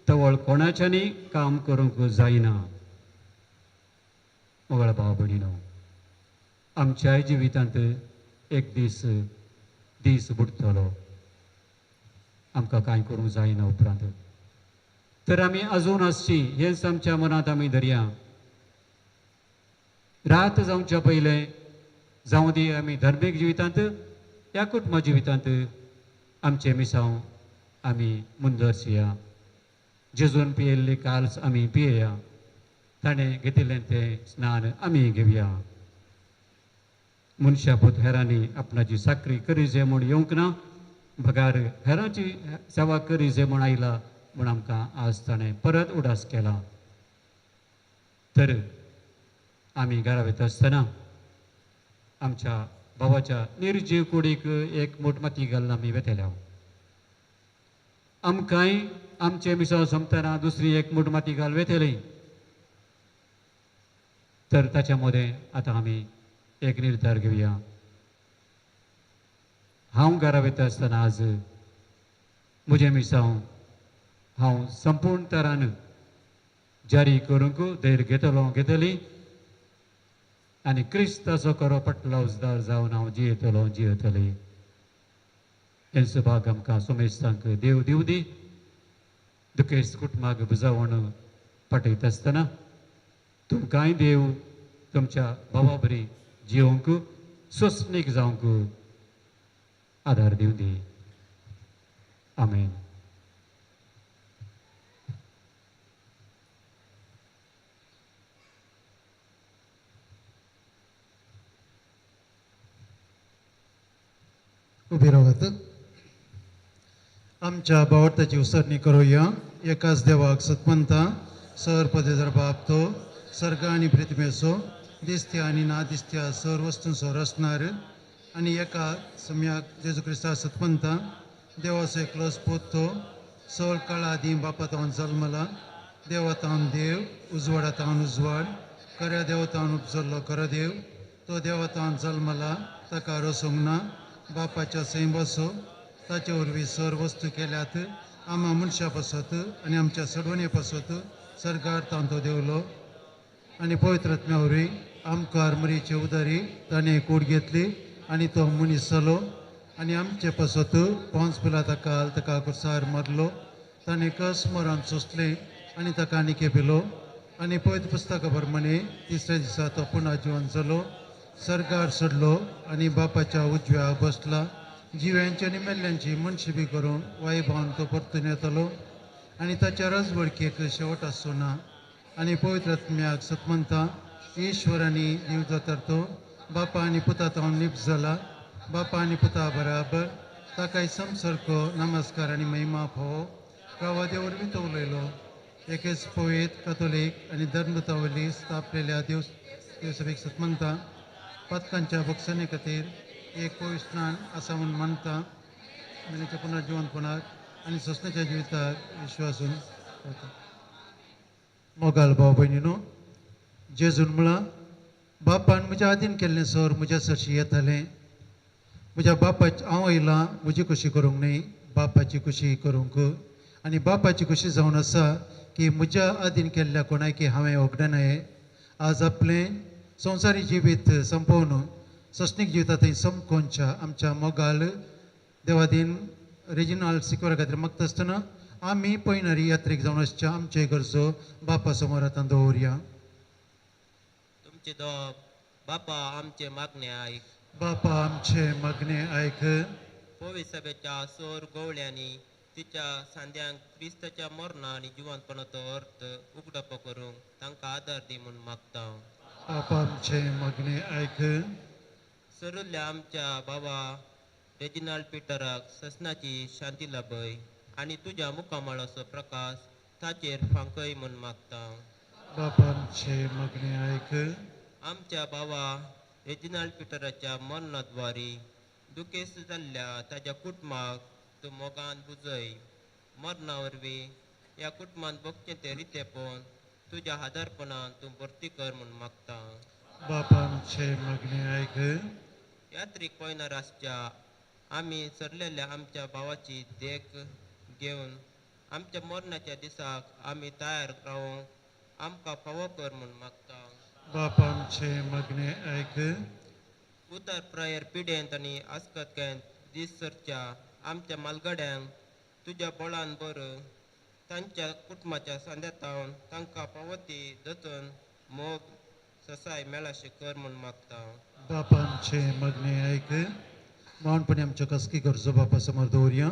तवळ कोणाच्यानी काम करूंक जायना. मोगाळ भाव भयणीनो आमच्याय जिवितांत एक दीस बुडतलो आमकां कांय करूंक जायना उपरांत. तर आमी आजून आसची हेंच आमच्या मनांत आमी धरया. रात जावच्या पयलें जावं दी आमी धर्मीक जिवितांत या कुटुंबा जिवितांत आमचे मिसांव आमी मुंदरसया. जेजून पियेल्ली काल्स आमी पियेया. ताणें घेतिल्लें तें स्नान आमी घेवया. मनशापूत हेरांनी आपणाची साखरी करी जे म्हूण येवंक ना भगार हेरांची सेवा करी जे म्हूण आयला म्हूण आमकां आज ताणें परत उडास केला. तर आमी घरा वयता आसतना आमच्या बाबाच्या निर्जीव कुडीक एक मूठ माती घालून आमी वेतेल्या. आमकांय आमचे मिसांव संपतना दुसरी एक मूठ माती घाल वेतेली. तर ताच्या मदें आतां आमी एक निर्धार घेवया. हांव घरा वयता आसतना आज म्हजें मिसांव हांव संपूर्ण तरान जारी करूंक धैर्य घेतली आनी क्रिस्ताचो खरो पटलो उजदार जावन हांव जियेतली. हे सुभाग आमकां सोमेस्तांक देव दिवं दी. दुखेस्त कुटुंबाक बुजावण पाठयता आसतना तुमकांय देव तुमच्या भावा बरी जिवंक सोंसणीक जावंक आदार दिवं दी. आमेन. उबे रावात. आमच्या भावार्थाची उसरणी करूया. एकाच देवाक सतमंता सर पदेदर बाप तो सर्ग आनी पृथ्वीचो दिसत्या आनी ना दिसत्या सर वस्तूंचो रचणार आनी एका सम्याक जेजू क्रिस्ता सतमंता देवाचो एकलोच पूत तो सगळ काळा आदी बापातावन जल्मला. देवातावन देव उजवाडातावन उजवाड खऱ्या देवतावन उपजल्लो खरो देव. तो देवातावन जल्मला ताका रसूंक ना. बापाच्या सैम बसो ताचे वरवीं सर वस्तू केल्यात. आम्हा मनशां पासत आनी आमच्या सडवणे पासत सरकार तावन तो देवलो आनी पवित्रात्म्या वरवीं आमकां आरमरीचे उदारी ताणें कूड घेतली आनी तो मनीस जालो आनी आमचे पासत पोंच पिलाता काल ताका कुर्सार मारलो. ताणें कस मरण सोंसलें आनी ताका आनी केपेलो आनी पवित्र पुस्तका प्रमाणे तिसऱ्या दिसा तो पुन्हा जिवन जालो सरकार सडलो आनी बापाच्या उजव्या बसला जिव्यांची आनी मेल्ल्यांची मनशिबी करून वायभावन तो परतून येतलो आनी ताच्या राजवडकेक शेवट आसचो ना आनी पवित्र आत्म्याक सतमंता ईश्वर आनी जीव जाता तो बापा आनी पुता तावन लिप्त जाला बापा आनी पुता बराबर ताकाय समसारको नमस्कार आनी महिमा फोव गांवा देवरवी तो उलयलो एकेच पवित्र कातोलीक आनी धर्मतावली स्थापलेल्या देवसभेक सतमंता पथकांच्या भोगसणे खातीर एक पवित्र स्नान आसा म्हूण मानता आनी पुनर्जीवनपणाक आनी सोंसण्याच्या जिविताक विश्वासून मोगाल भाव भयणीनो जेजून म्हळां बापान म्हज्या आदीन केल्लें सर म्हज्या सरशी येतालें म्हज्या बापाची हांव आयलां म्हजी खुशी करूंक न्ही बापाची खुशी करूंक आनी बापाची खुशी जावन आसा की म्हज्या आदीन केल्ल्या कोणायकी हांवें वखदां आज आपलें संवसारी जिवीत संपवन सस्नीक जिविता थंय संपकोवच्या आमच्या मोगाल देवादीन रेजिनाल्ड सिक्वेरा खातीर मागता आसतना आमी पयणारी यात्रेक जावन आसच्या आमचे गरजो बापा समोर आतां दवरया तुमचे दोग बापा आमचे मागणे आयक बापा आमचे मागणे आयक पवित्र सभेच्या सोर गवळ्यांनी तिच्या सांद्यांक क्रिस्ताच्या मरणा आनी जिवंतपणाचो अर्थ उगडप करूंक तांकां आदार दी म्हूण मागता बापा आमचे मागणे आयक सरुल्ल्या आमच्या बाबा रेजिनाल्ड पिटराक ससनाची शांती लाभय आनी तुज्या मुखामळाचो प्रकाश ताचेर फांकय म्हूण मागता बापा आमचे मागणे आयक आमच्या बाबा रेजिनाल्ड पिटराच्या मरणाद्वारी दुखेस्त जाल्ल्या ताच्या कुटुंबाक तूं मोगान बुजय मरणा वरवीं ह्या कुटुंबान भोगचें तें रितेपण तुज्या आदारपणान तूं भरती कर म्हूण मागता बापा आमचे मागणे आयक यात्रेक पयणार आसच्या आमी सरलेल्या आमच्या भावाची देख घेवन आमच्या मरणाच्या दिसाक आमी तयार रावूंक आमकां फावो कर म्हूण मागता बापा आमचे मागणे आयक उतर प्रायर पिडेंत आनी आस्कतकेंत दीस सरच्या आमच्या मालगड्यांक तुज्या बळान बर तांच्या कुटुंबाच्या सांद्यातावन तांकां पावती दचून मोग ससाय मेळाशे कर म्हूण मागता बापा आमचे मागणे आयक मौनपणी आमच्या कसकी गरजो बापा समोर दवरया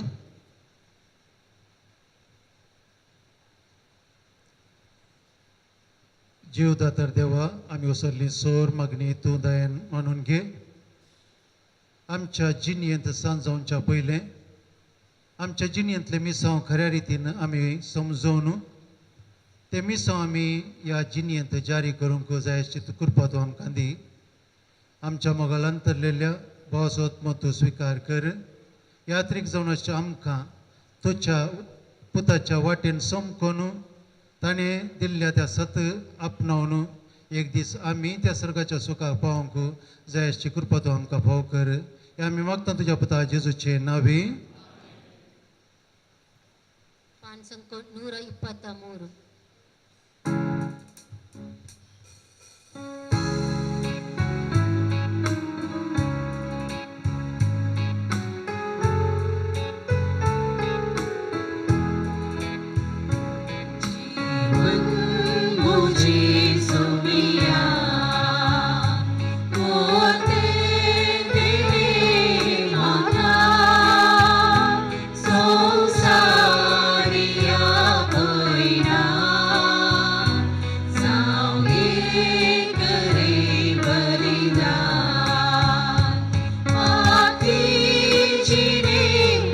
जीवदातर देवा आमी उसरली सोर मागणी तूं दयान मानून घे आमच्या जिणयेंत सांज जावच्या पयलें आमच्या जिणयेंतलें मिसांव खऱ्या रितीन आमी समजोवन तें मिसांव आमी ह्या जिणयेंत जारी करूंक जाय अशी तूं कृपा तूं आमकां दी आमच्या मोगालांत तरलेल्या भावाचो आत्मो तूं स्विकार कर यात्रेक जावन आसच्या आमकां तुज्या पुताच्या वाटेन समकोन ताणें दिल्ल्या त्या सत आपणावन एक दीस आमी त्या सर्गाच्या सुखाक पावोंक जाय अशी कृपा तूं आमकां फाव कर हें आमी मागता तुज्या पुता जेजूचे नांवी पानसंको 123 मुझे सुमिया मोते तेरे माता संसारिया कोइना सांगे करे बलिदान माती जीने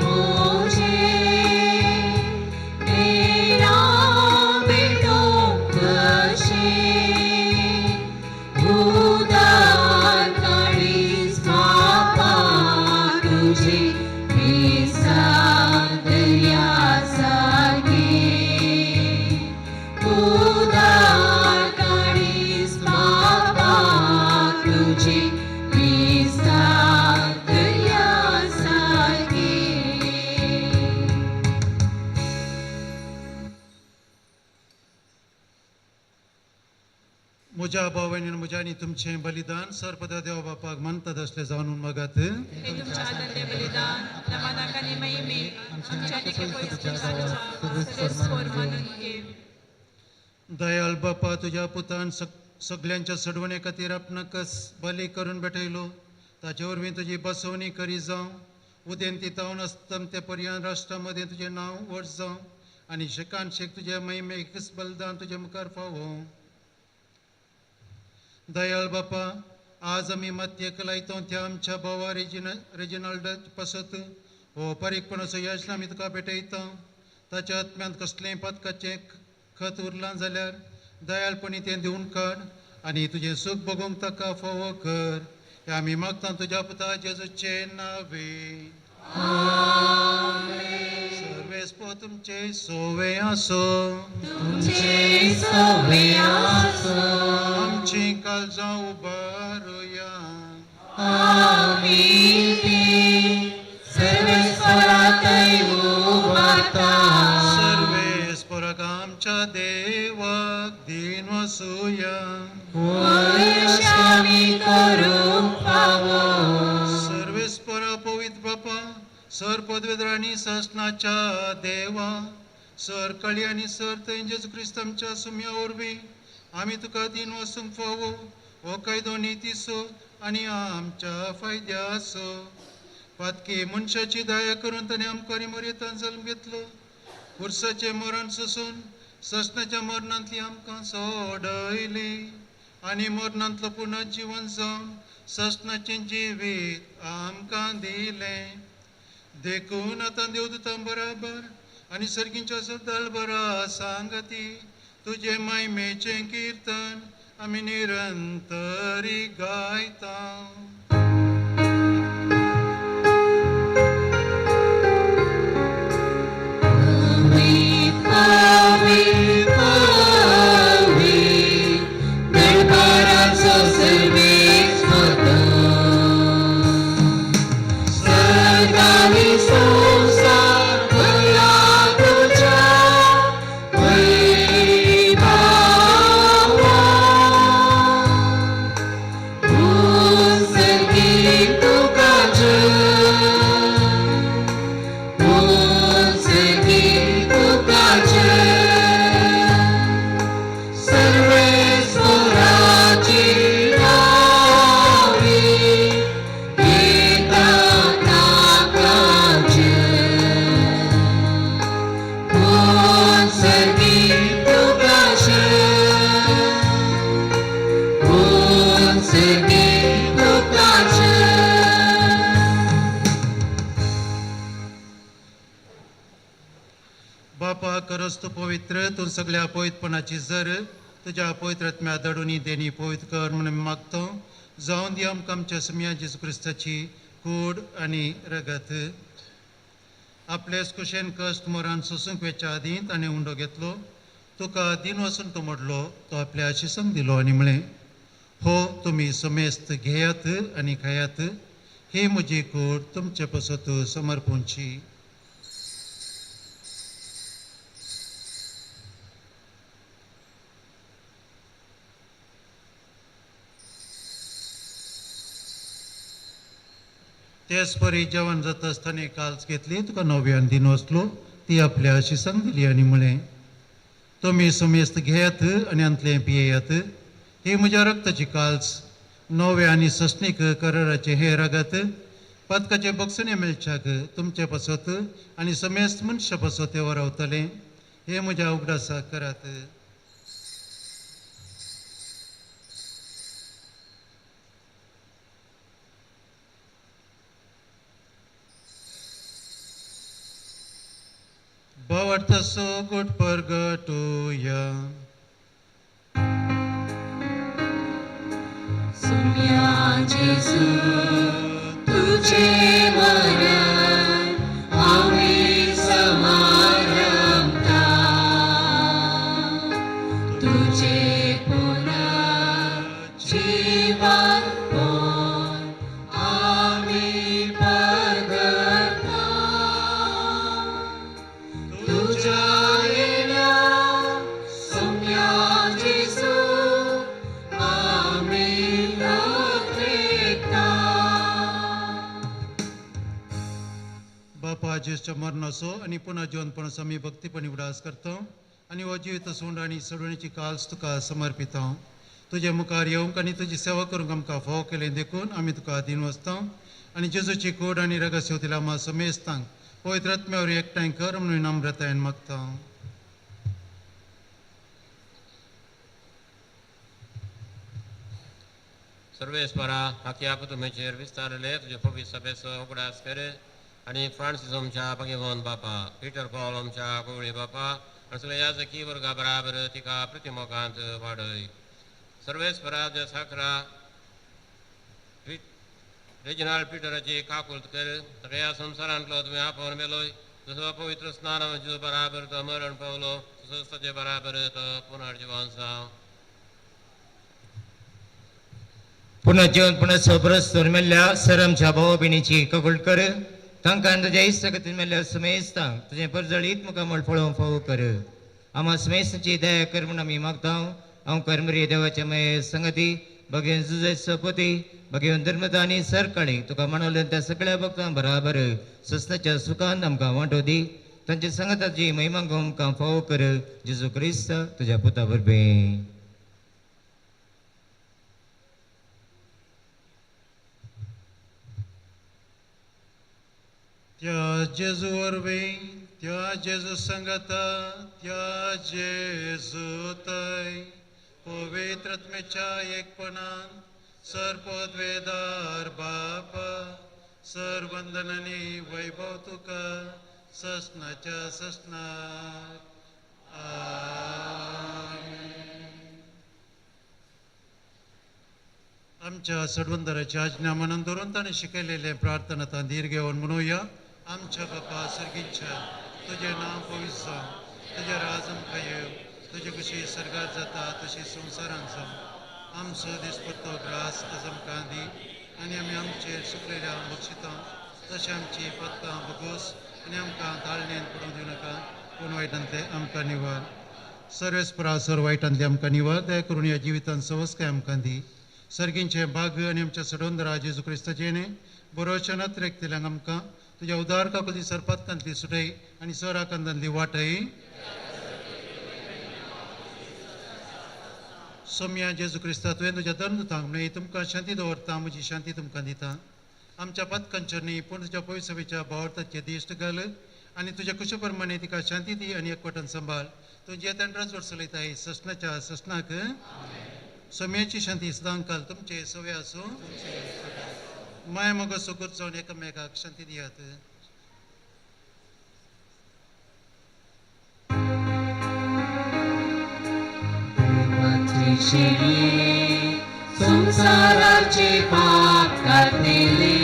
मुझे तेरा बेटो उदार काळीस बापा तुझे दर्यासारखे उदार काळीस बापा तुझे दर्यासारखे म्हज्या भावांनी म्हज्या आनी तुमचें बलिदान सरपदा देवा बापाक मानतात असलें जाणून मागात हे तुमच्या आदरले बलिदान नमनाक आनी महिमे आमच्या निके पवित्र सर्वेस्वर मानून घे दयाळ बापा तुझ्या पुतान सगळ्यांच्या सडवणे खातीर आपणाकच बली करून भेटयलो ताचे वरवीं तुजी बसवणी करी जावं उदेन ती तावन असतम ते पर्यंत राष्ट्रामध्ये तुझे नाव व्हड जावं आनी शेकान शेक तुझे महिमेकच बलिदान तुझे मुखार फावो दयाळ बापा आज आमी मातयेक लायतो त्या आमच्या भावा रेजिनाल्ड पासत हो पारीकपणाचो यश आमी तुका भेटयता ताच्या आत्म्यांत कसलेंय पदकाचें खत उरलां जाल्यार दयाळपणी तें दिवन काड आनी तुजें सूख बगूंक ताका फावो कर हें आमी मागता तुज्या पुता जेजूचे नांवे सर्वेस्पो तुमचे सोवे आसो आमची काळजां उबारुया सर्वेस्पराक आमच्या देवाक दिन वसूया सर्वेस्परा पवित्र बापा सर पदवेदर आनी शासनाच्या देवा सर कळी आनी सर थंय जेजू क्रिस्त आमच्या सुम्या वरवीं आमी तुका दिन वसूंक फावो हो कायदो नितीसो आनी आमच्या फायद्याचो पातकी मनशाची दया करून ताणें आमकां मर्यादान जल्म घेतलो पुरसाचें मरण सोसून ससनाच्या मरणांतली आमकां सोडयली आनी मरणांतलो पुनर्जीवन जावन ससनाचें जिवीत आमकां दिलें देखून आतां देवदूतां बराबर आनी सर्गींच्या सदां बरा सांगती तुजे महिमेचें किर्तन आमी निरंतरी गायता बापा करस तू पवित्र तू सगळ्या पवित्रपणाची जर तुझ्या पवित्र आत्म्या दडूनी देणी पवित्र कर म्हणून मागतो जावन दी आमकां आमच्या सुम्या जेजू क्रिस्ताची कूड आनी रगत आपलेच कुशेन कश्ट मरण सोसूंक वेच्या आदीं ताणें उंडो घेतलो तुका दिन वचून तो मोडलो तो आपल्या आशिसांक दिलो आनी म्हळें हो तुमी समेस्त घेयात आनी खायात ही म्हजी कूड तुमचे पसत समर्पूंची तेच परी जेवण जाता आसतना काल्स घेतली तुका नव्यान दिन वचलो ती आपल्या आशिसांक दिली आनी म्हळें तुमी समेस्त घेयात आनी अंतलें पियेयात ही म्हज्या रक्ताची काल्स नवे आनी सस्नीक कराराचे हे रगत पदकाचे बक्षणे मेळच्याक तुमचे पसत आनी समेस्त मनशा पसत ते वरावतलें हे म्हज्या उगडासाक करात Bawartaso good purgatoria. Sumya Jesu, तुझे मरण आम्ही समारंभता तुझे पुनर्जीवन कोण आम्ही पदरता तुझ्या येण्या सौम्या जेसू आम्ही लढता बापा ज्येष्ठ मरणाचो आनी पुन्हा जीवनपणाचो आमी भक्तीपणी उडास करता आनी हो जिवीत सोंड आनी सडवणीची काल्स तुका समर्पित हांव तुजे मुखार येवंक आनी तुजी सेवा करूंक आमकां फाव केलें देखून आमी तुका दिन वचता आनी जेजूची कूड आनी रगत शेवतीला आमा समेस्तांक पवित्र आत्म्यावर एकठांय कर म्हणून नम्रतायेन मागता सर्वेस्परा हाकी आप तुमेचेर विस्तारले तुजे पवित्र सभेचो उगडास कर आनी फ्रांसीस आमच्या भगवान बापा पिटर पॉल आमच्या कोवळी बापा आनी सगळे याजकी वर्गा बराबर तिका प्रतिमोगांत वाडय सर्वेस्परा जे साखरा रेजिनाल्ड पिटराची काकुलत कर सगळ्या संवसारांतलो तुवें आपोवन मेलोय जसो पवित्र स्नान जेजू बराबर तो मरण पावलो तसोच ताचे बराबर तो पुनर्जिवन जावं पुनर्जीवन पुनः सोबरस्तोर मेल्ल्या सर आमच्या भाव भयणीची कबूल कर तांकां तुज्या इश्टगतीन मेल्ल्या समेस्तांक तुजें परजळीत मुखामळ पळोवंक फावो कर आम्हा समेस्ताची दया कर म्हूण आमी मागता हांव कर्मरी देवाचे माये संगती भगवान जुजे सपती भगवान धर्मदानी सरकाळी तुका म्हणले त्या सगळ्या भक्तां बराबर सस्नाच्या सुखान आमकां वांटो दी तांचे संगताची महिमा आमकां फावो कर जेजू क्रिस्त तुज्या पुता वरवीं त्या जेजू वरवीं त्या जेजू संगता त्या जेजू तय पवित्र आत्म्याच्या एकपणान सर पदवेदार बापा सर वंदनांनी वैभव तुका ससनाच्या ससनाक आमच्या सडवंदराची आज्ञा मनान धरून ताणें शिकयलेले प्रार्थना तां दीर घेवन म्हणुया आमच्या बापा सर्गीच्या तुजें नांव पवित्र जावं तुजें राज आमकां येव तुजी कशी सरकार जाता तशी संवसारांत जावं आमचो दिसपट्टो ग्रास आज आमकां दी आनी आमी आमचेर सुकलेल्या बक्षितां तशें आमची पत्तां बगोस आनी आमकां ताळणेन पडूंक दिवं नाका पूण वायटांतले आमकां निवार सर्वेस्परा सर वायटांतले आमकां निवार दया करून ह्या जिवितांत सवस्काय आमकां दी सर्गींचे भाग आनी आमच्या सडवंदरा जेजू क्रिस्ताचेने बरोवच्या नत्रेकतल्यांक आमकां तुज्या उदार काकुली सरपतकांतली सुटय आनी सराकांतांतली वाटय सोम्या जेजू क्रिस्ता तुवें तुज्या धर्मदूतांक म्हणून तुमकां शांती दवरता म्हजी शांती तुमकां दिता आमच्या पथकांचेर न्ही पूण तुज्या पवित्र सभेच्या भावार्थाचे दिश्ट घाल आनी तुज्या कुशे प्रमाणे तिका शांती दी आनी एकवटान सांबाळ तुजे तेंड्रच वर्स चलयता ससनाच्या ससनाक सोम्याची शांती सदां काल तुमचे सवे आसूं माय मगो सुगूर जावन एकामेकाक शांती दियात संसाराचे पाप काढलेले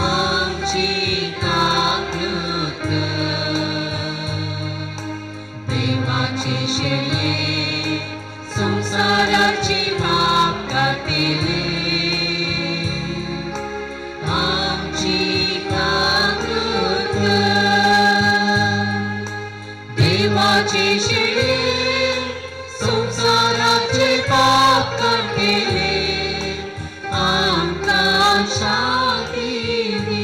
आमची काकृत देवाचे शेळे संसाराचे पाप काढलेले आमची काकृत देवाचे शेळे संसाराचे पाप काढलेले आमकां शांती दी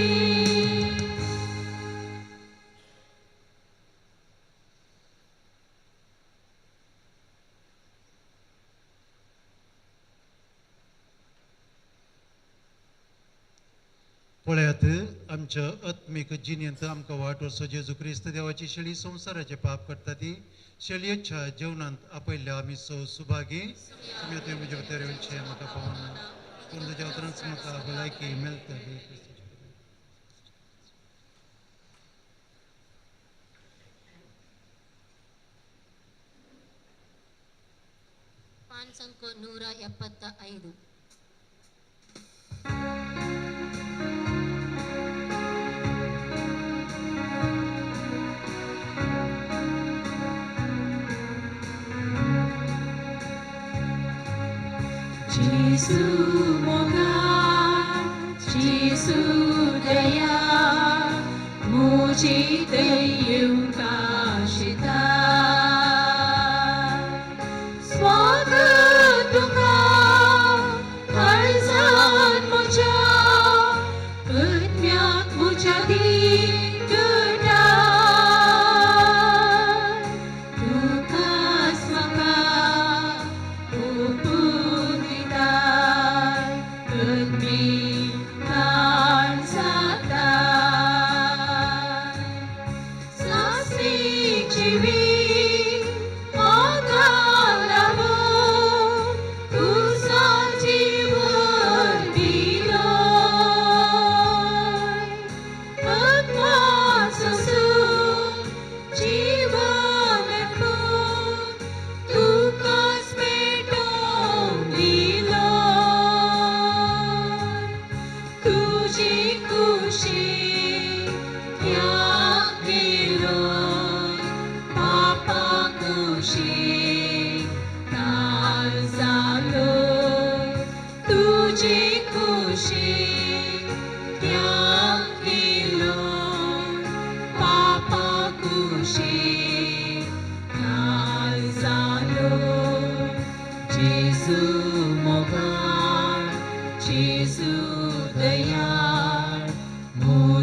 पळयात आमच्या आत्मीक जिणेंत आमकां वाटोसो जेजू क्रिस्त देवाची शेळी संवसाराचे पाप करता ती शेळयेच्या जेवणांत आपयल्या आमी सुभागी तुमी तुवें म्हजे भितर येवचे म्हाका पावना पूण तुज्या उतरांच म्हाका भलायकी मेळटली पान संख 175 Jesu moga, Jesu daya, muji dayung kashita. Swagat tuka, harzan muja, utmyak muja di kedai.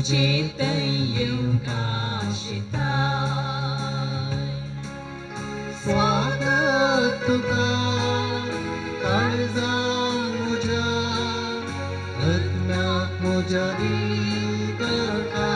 मुझे तय्यम काशिता स्वागत तुका काळजां म्हज्या आत्म्याक म्हज्या करता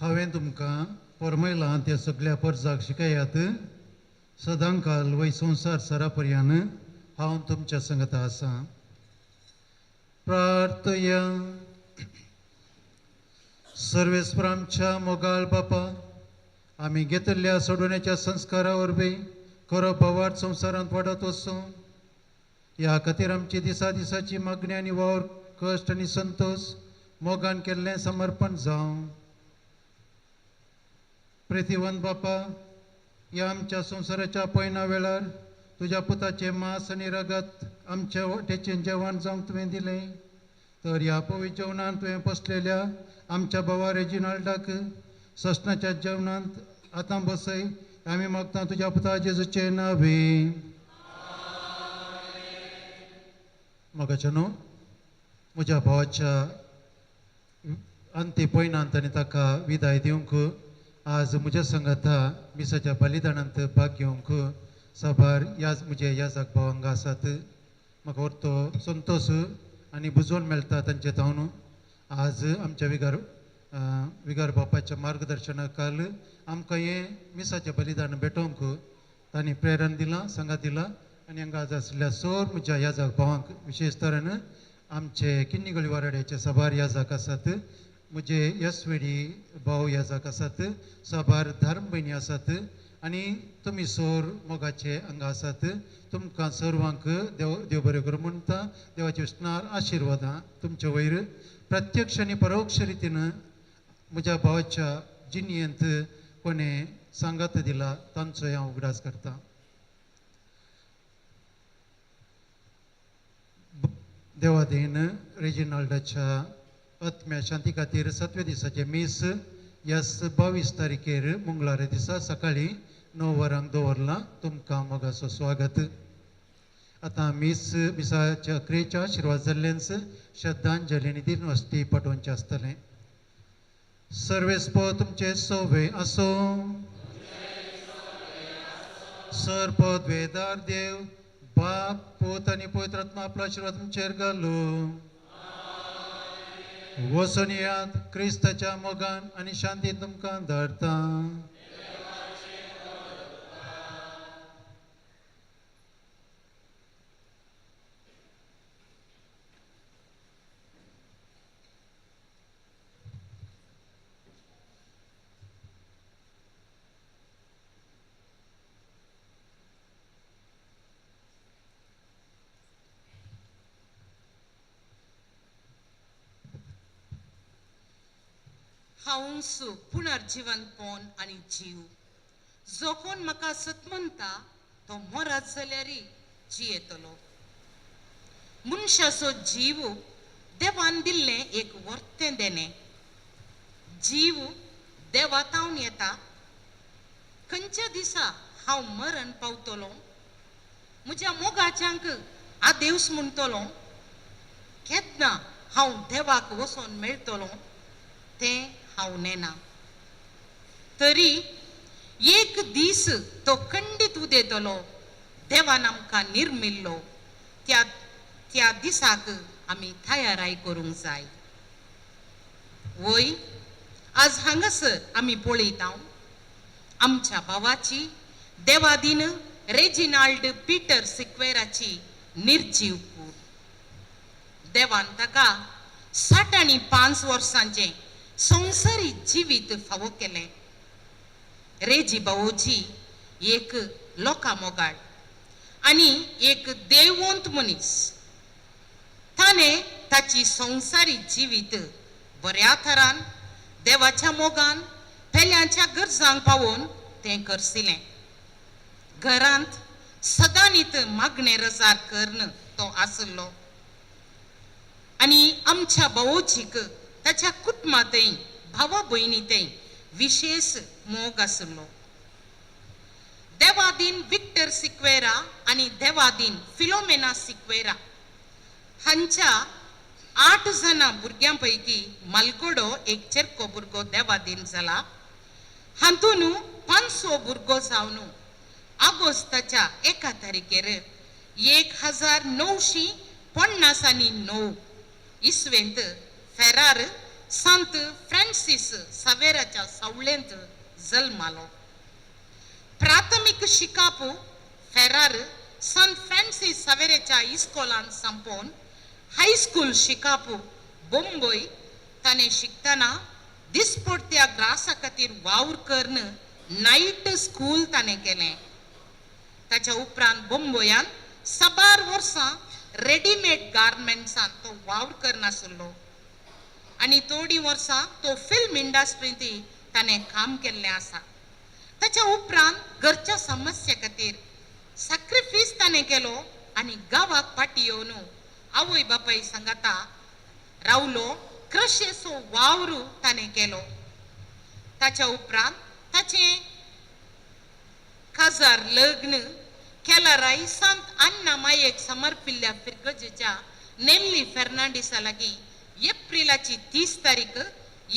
हांवें तुमकां परमयलां त्या सगळ्या परजाक शिकयात सदांकाल वै संसार सरा पर्यंत हांव तुमच्या संगत आसां प्रार्थया सर्वेस्परामच्या मोगाळ बापा आमी घेतिल्ल्या सोडवण्याच्या संस्कारा वरवीं खरो पवार संवसारांत वाडत वचूं ह्या खातीर आमची दिसा दिसाची मागणी आनी वावर कश्ट आनी संतोश मोगान केल्लें समर्पण जावं प्रितीवंत बापा ह्या आमच्या संवसाराच्या पयना वेळार तुज्या पुताचे मांस आनी रगत आमच्या वाटेचें जेवण जावंक तुवें दिलें तर ह्या पवित्र जेवणांत तुवें पोसलेल्या आमच्या भावा रेजिनाल्डाक ससनाच्या जेवणांत आतां बसय आमी मागता तुज्या पुता जेजूचे नांवे मोगाच्या न्हू म्हज्या भावाच्या अंती पयनांत आनी ताका विदाय दिवंक आज म्हज्या संगता मिसाच्या बलिदानांत भाग घेवंक साबार म्हजे याजाक भावांक आसात म्हाका व्हरतो संतोश आनी बुजवण मेळटा तांचे तावन आज आमच्या विगार बापाच्या मार्गदर्शनाखाल आमकां हें मिसाचें बलिदान भेटोवंक तांणी प्रेरण दिलां संगात दिलां आनी हांगा आज आशिल्ल्या सोर म्हज्या याजाक भावांक विशेश तरेन आमचे किन्नी वाराड्याचे साबार याजाक आसात म्हजे यस्वेडी भाव याजाक आसात साबार धर्म भयणी आसात आनी तुमी सोर मोगाचे हांगा आसात तुमकां सर्वांक देव बरें करूं म्हणटा देवाचे विष्णार आशिर्वादां तुमचे वयर प्रत्यक्ष आनी परोक्ष रितीन म्हज्या भावाच्या जिणयेंत कोणें सांगात दिला तांचो हांव उगडास करतां देवादेन रेजिनाल्डाच्या आत्म्या शांती खातीर 7व्या दिसाचे मीस ह्या 22 तारखेर मंगळारा दिसा सकाळीं 9 वरांक दवरलां तुमकां मोगाचो स्वागत आतां मिसाच्या क्रियेच्या आशिर्वाद जाल्ल्यानच श्रद्धांजली आनी दिनवस्ती पटोवचें आसतलें सर्वेस्प तुमचे सवे आसो सरपद वेदार देव बाप पोत आनी पवित्र आत्मा आपलो आशिर्वाद तुमचेर घालूं वचून येयात क्रिस्ताच्या मोगान आनी शांतीन तुमकां धाडटा हांव पुनर्जीवनपण आनी जीव जो कोण म्हाका सतमंता तो मरत जाल्यारय जियेतलो मनशाचो जीव देवान दिल्लें एक वर्तें देणें जीव देवातावन येता खंयच्या दिसा हांव मरण पावतलो म्हज्या मोगाच्यांक आदेवस म्हणटलो केन्ना हांव देवाक वचोन मेळटलो तें हांव नेना तरी एक दीस तो खंडीत उदेतलो देवान आमकां निर्मिल्लो त्या दिसाक आमी तयाराय करूंक जाय वय आज हांगासर आमी पळयता आमच्या भावाची देवादीन रेजिनाल्ड पीटर सिक्वेराची निर्जीव कूड देवान ताका 65 वर्सांचें संवसारी जिवीत फावो केलें रेजी बावोजी एक लोकामोगाळ आनी एक देववंत मनीस ताणें ताची संवसारी जिवीत बऱ्या तरान देवाच्या मोगान पेल्याच्या गरजांक पावोवन तें करसिलें घरांत सदांच मागणें रजार कर्ण तो आसलो आनी आमच्या बावोजीक ताच्या कुटुंबांतय भावा भयणींतय विशेष मोग आसलो देवादीन विक्टर सिक्वेरा आनी देवादीन फिलोमेना सिक्वेरा हांच्या 8 जाणां भुरग्यां पैकी मालकोडो एक चेरको भुरगो देवादीन जाला हातून 500 भुरगो जावन ऑगस्टाच्या 1 तारखेर 1959 इसवेंत फेरार संत फ्रांसिस सावेराच्या सावळेंत जल्मालो प्राथमीक शिकाप फेरार संत फ्रांसिस सावेरेच्या इस्कॉलान संपोवन हायस्कूल शिकाप बोंबय ताणें शिकतना दिसपट्ट्या ग्रासा खातीर वावर कर्ण नायट स्कूल ताणें केलें ताच्या उपरांत बोंबयान 12 वर्सां रेडीमेड गार्मेंट्सान तो वावर करनासलो आनी थोडी वर्सां तो फिल्म इंडस्ट्रींतय ताणें काम केल्लें आसा ताच्या उपरांत घरच्या समस्या खातीर सॅक्रिफीस ताणें केलो आनी गांवाक फाटीं येवन आवय बापाय सांगाता रावलो क्रशेचो वावर ताणें केलो ताच्या उपरांत ताचें काजार लग्न केलाराय संत अन्ना मायेक समर्पिल्ल्या फिरगजेच्या नेल्ली फेर्नांडीसा लागीं एप्रिलाची 30 तारीख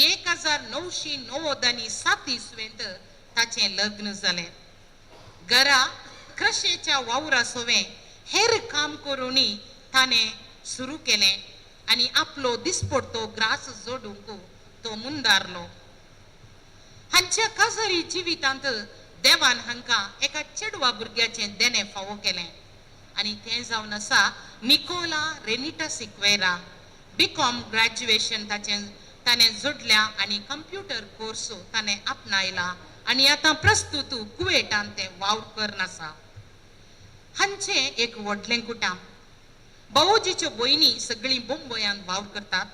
1997 इसवेंत ताचें लग्न जालें घरा क्रशेच्या वावरा सोवें हेर काम करूनय ताणें सुरू केलें आनी आपलो दिसपट्टो ग्रास जोडूंक तो मुंदारलो हांच्या काजारी जिवितांत देवान हांकां एका चेडवा भुरग्याचें देणें फावो केलें आनी तें जावन आसा निकोला रेनिटा सिक्वेरा बीकॉम ग्रॅज्युएशन ताणें जोडल्या आनी कंप्युटर कोर्स ताणें आपणायला आनी आतां प्रस्तुत कुवेटान तें वावर करन आसा हांचें एक व्हडलें कुटाम बावोजीच्यो भयणी सगळीं बोंबयान वावर करतात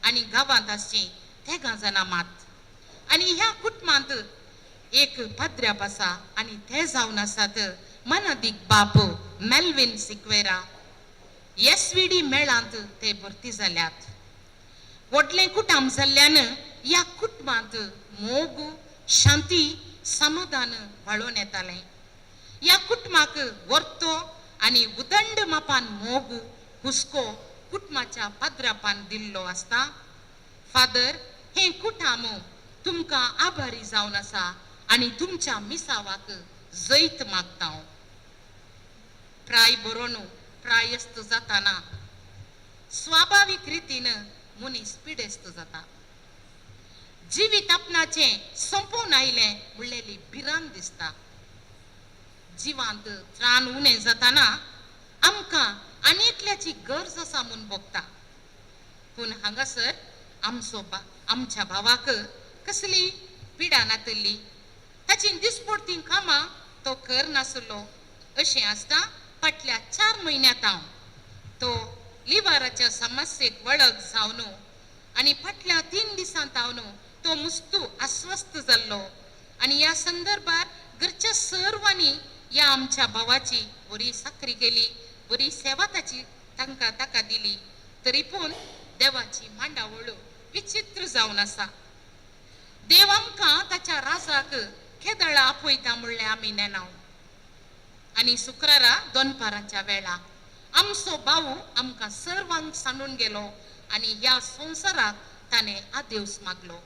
आनी गांवांत आसचीं तेगा जाणां मात आनी ह्या कुटुंबांत एक पाद्र्याप आसा आनी ते जावन आसात मनादीक बाप मेल्विन सिक्वेरा एसव्हीडी मेळांत ते भरती जाल्यात व्हडलें कुटुंब जाल्ल्यान ह्या कुटुंबांत मोग शांती समाधान वाळून येतालें ह्या कुटुंबाक वर्तो आनी उदंड मापान मोग हुस्को कुटुंबाच्या पाद्रापान दिल्लो आसता फादर हे कुटुंब तुमकां आभारी जावन आसा आनी तुमच्या मिसावाक जैत मागता हांव. प्राय बरो न्हू, प्रायस्त जाताना स्वाभाविक रितीन मनीस पिडेस्त जाता. जिवीत आपणाचें संपून आयलें म्हणलेली भिरांत दिसता. जिवांत त्राण उणें जाताना आमकां आनीकल्याची गरज आसा म्हूण भोगता. पूण हांगासर आमच्या भावाक कसली पिडा नातल्ली, ताची दिसपडटी कामां तो करनासलो अशें आसता. फाटल्या 4 म्हयन्यांत हांव तो लिव्हराच्या समस्येक वळख जावन आनी फाटल्या 3 दिसांत हांव तो मुस्तू अस्वस्थ जाल्लो. आनी ह्या संदर्भात घरच्या सर्वांनी ह्या आमच्या भावाची बरी साखरी केली, बरी सेवा ताका दिली. तरी पूण देवाची मांडावळ विचित्र जावन आसा. देव आमकां ताच्या राजाक केदळा आपयता म्हणलें आमी नेनाव. आनी शुक्रारा दनपाराच्या वेळा आमचो भाऊ आमकां सर्वांक सांडून गेलो आनी ह्या संवसाराक ताणें आदेवस मागलो.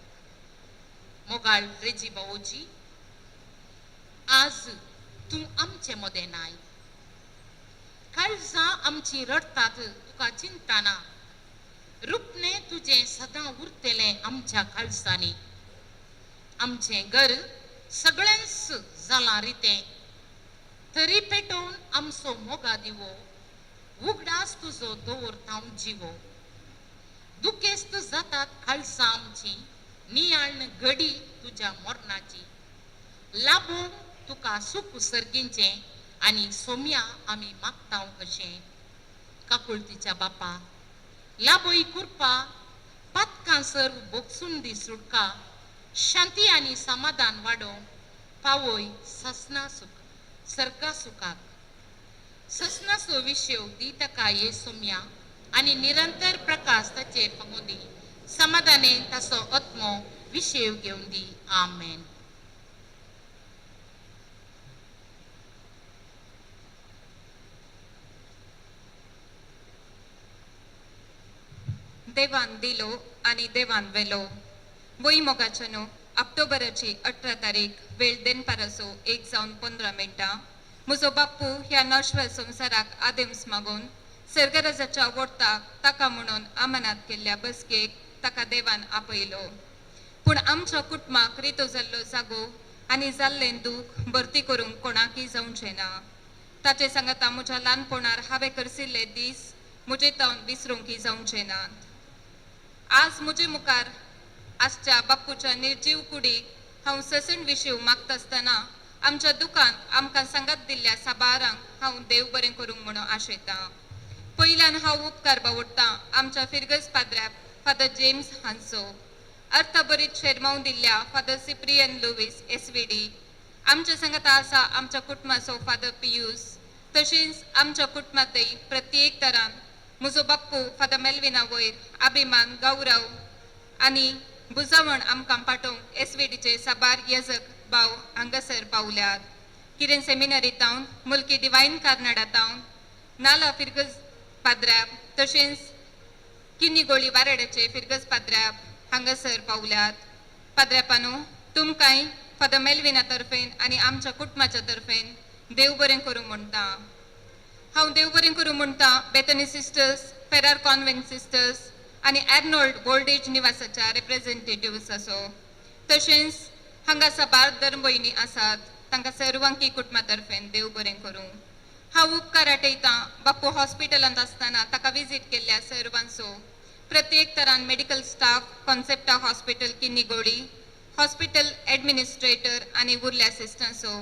मोगाळ रेजी भावोजी, आज तूं आमचे मदें नाय. काळजां आमची रडटात तुका चिंता ना. रुपणे तुजें सदां उरतलें आमच्या काळजांनी. आमचें घर सगळेंच जालां रितें, तरी पेटोवन आमचो मोगा दिवो. उगडास तुजो दवरता हांव जिवो. दुखेस्त जातात काळजां आमची, नियाळन घडी तुज्या मरणाची. लाबोंक तुका सूख सर्गींचें आनी सोम्या आमी मागता अशें. काकुळतीच्या बापा, लाबोई कुरपा, पातकां सर्व बोगसून दी सुटका. शांती आनी समाधान वाडो, पावोय ससना सुख सर्गा सुखाक. ससनाचो विशेव दी ताका ये सोम्या आनी निरंतर प्रकाश ताचे फगोंदी. समाधाने ताचो आत्मो विशेव घेवन दी. आमेन. देवान दिलो आनी देवान वेलो. मोगाच्या न्हू ऑक्टोबराची 18 तारीख, वेळ दनपाराचो 1:15. म्हजो बाप्पू ह्या नश्वर संवसाराक आदेम्स मागून सर्गराजाच्या वोर्ताक ताका म्हणून आमनात केल्ल्या बसकेक ताका देवान आपयलो. पूण आमच्या कुटुंबाक रितो जाल्लो जागो आनी जाल्लें दूख भरती करूंक कोणाकय जावचें ना. ताचे सांगता म्हज्या ल्हानपणार हांवें करसिल्ले दीस म्हजे तावन विसरूंकय जावचें ना. आज म्हजे मुखार आजच्या बाप्पूच्या निर्जीव कुडीक हांव ससण विशीव मागता आसतना आमच्या दुकान आमकां सांगात दिल्ल्या साबारांक हांव देव बरें करूंक म्हणून आशयतां. पयल्यान हांव उपकार बावडटां आमच्या फिरगस पाद्र्याक फादर जेम्स हांचो, अर्थबरीत शेरमाव दिल्ल्या फादर सिप्रियन लुईस SVD. आमच्या सांगाता आसा आमच्या कुटुंबाचो फादर पियूस. तशेंच आमच्या कुटुंबातय प्रत्येक तरान म्हजो बाप्पू फादर मेल्विना वयर अभिमान, गौरव आनी बुजावण आमकां पाठोवंक SVDचे साबार येजक भाव हांगासर पावल्यात. किरेन सेमिनरीतावन, मुल्की डिवायन कार्नाडातावन, नाला फिरगस पाद्र्याप, तशेंच किन्नी वारेड्याचे फिरगस पाद्र्याप हांगासर पावल्यात. पाद्र्यापानू तुमकांय फादर मेल्विना तर्फेन आनी आमच्या कुटुंबाच्या तर्फेन देव बरें करूं म्हणटा. हांव देव बरें करूं म्हणटा बेथनी सिस्टर्स, फेरार कॉन्वेंट सिस्टर्स आनी एर्नोल्ड ओल्ड एज निवासाच्या रिप्रेझेंटेटिव्हस असो. तशेंच हांगा साबार धर्म भयणी आसात, तांकां सर्वांकी कुटुंबा तर्फेन देव बरें करूं. हांव उपकार आटयतां बाप्पू हॉस्पिटलांत आसतना ताका विजीट केल्ल्या सर्वांचो, प्रत्येक तरान मेडिकल स्टाफ, कॉन्सेप्टा हॉस्पिटल किन्नी हॉस्पिटल एडमिनिस्ट्रेटर आनी उरल्या असिस्टंट्सो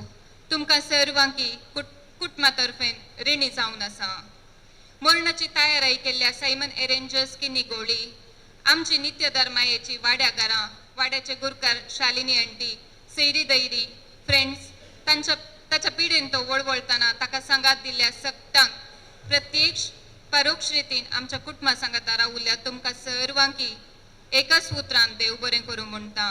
तुमकां सर्वांकी कुटुंबा तर्फेन रिणी जावन आसा. मरणाची तयारी केल्ल्या सायमन एरेंजर्स किन्नी आमची नित्य धर्मायेची वाड्या घरां, वाड्याचे गुरकार शालिनी आंटी, सैरी दैरी, फ्रेंड्स ताच्या पिडेन तो वळवळताना ताका सांगात दिल्ल्या सक्तांक प्रत्येक परोक्ष रितीन आमच्या कुटुंबा सांगाता रावुल्ल्या तुमकां सर्वांकी एकाच उतरान देव बरें करूं म्हणटा.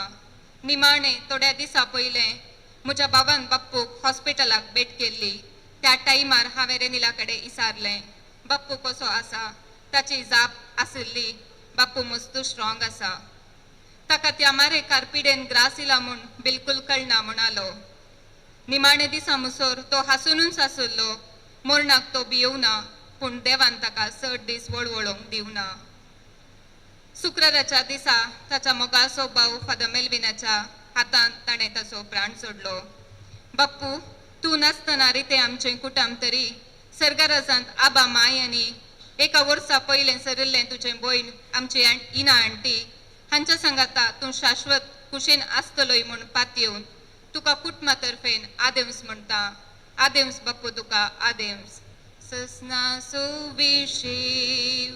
निमाणे थोड्या दिसा पयलें म्हज्या बाबान बाप्पूक हॉस्पिटलाक भेट केल्ली. त्या टायमार हांवें रेनिला कडेन इसारलें बाप्पू कसो आसा. ताची जाप आशिल्ली बाप्पू मस्त स्ट्रॉंग आसा. ताका त्या मारे कारपिडेन ग्रास इला म्हूण बिलकुल कळना म्हणालो. निमाणे दिसा मुसोर तो हासूनच आसलो, मरणाक तो भियोवना, पूण देवान ताका 6 दीस वळवळोवंक दिवना. शुक्राराच्या दिसा ताच्या मोगाचो भाव फादर मेल्विनाच्या हातांत ताणें ताचो प्राण सोडलो. बाप्पू, तूं नासतना रिते आमचें कुटुंब तरी सर्गराजांत आबा माय आनी एका वर्सा पयलें सरिल्लें तुजें भयण आमची इना आंटी हांच्या सांगाता तूं शाश्वत कुशीन आसतलोय म्हूण पातयेवन तुका कुटुंबा तर्फेन आदेंस म्हणटा. आदेंस बाप्पू तुका आदेंस. ससना सुविशीव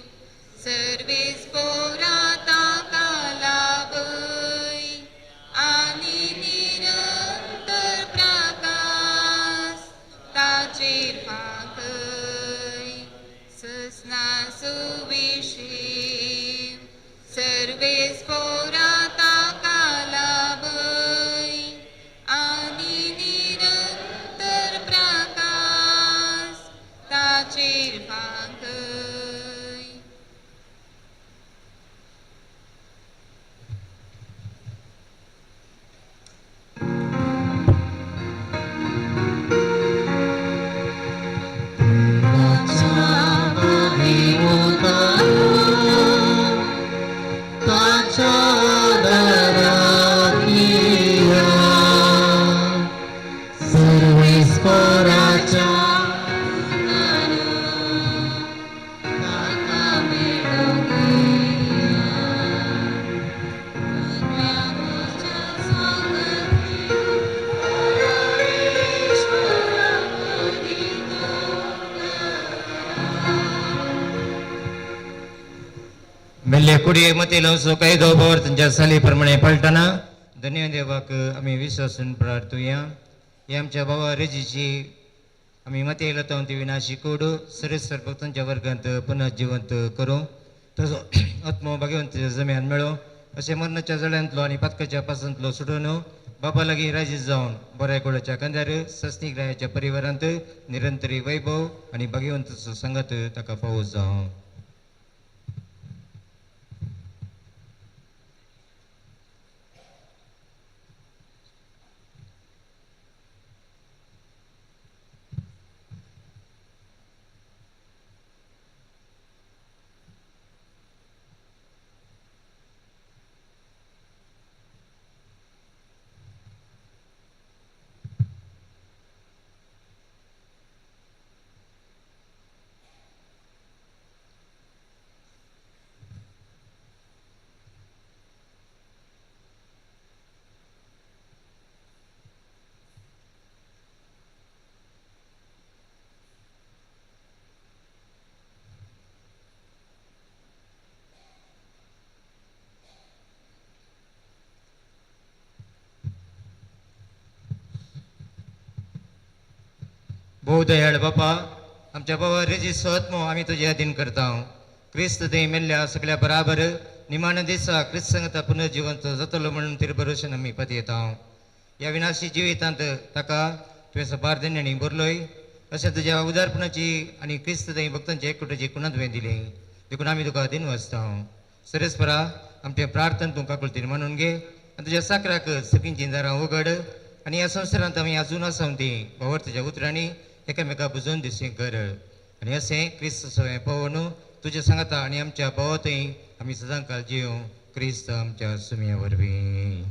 सर्वेस पोराता कालाबय आनी निरंतर प्रकाश ताचेर फाकय. ससना सुविशीव सर्वेस पोराता कालाबय आनी निरंतर प्रकाश ताचेर फाकय. मेल्ले कुडी मते लवसो कैदो त्यांच्या सालीप्रमाणे पलटना धन्य देवाक आम्ही विश्वासून प्रार्थूया. हे आमच्या भावा रेजीची आम्ही मते लतावून ती विनाशी कोडू सरेस्वर भक्तांच्या वर्गांत पुन्हा जिवंत करू. तसो आत्मो भाग्यवंत जम्यान मेळो असे मरणाच्या जळ्यांतलो आणि पातकाच्या पासांतलो सुटून बाबा लागीं राजीत जावन बऱ्या कोडाच्या कंद्यार सस्तीक रायाच्या परिवारांत निरंतरी वैभव आणि भाग्यवंत संगत ताका फावो जावं. भोव दयाळ बापा, आमच्या बाबा रेजीचो आत्मो आम्ही तुझे अधीन करता. क्रिस्त ते मेल्ल्या सगळ्या बराबर निमाण दिसा क्रिस्त संगता पुनर्जिवंत जातलो म्हणून तिर भरोशान आम्ही पद येता. या विनाशी जिवितांत ताका तुवें बारदेण्यानी बरलोय अशें तुज्या उदारपणाची आनी क्रिस्त थंय भक्तांच्या एकवटाची कुणंतवें दिली देखून आमी तुका अधीन वाचता. सरेस्परा आमच्या प्रार्थना तूं काकुळतीन मानून घे आनी तुज्या साकराक सगळींची दारां उगड आनी ह्या संवसारांत आमी आजून आसा ती भावर तुज्या उतरांनी एकामेका बुजोवन दिसी कर आनी अशें क्रिस्त सवय पळोवन तुज्या सांगाता आनी आमच्या भावातय आमी सदां काळ जियो क्रिस्त आमच्या सुमया वरवीं.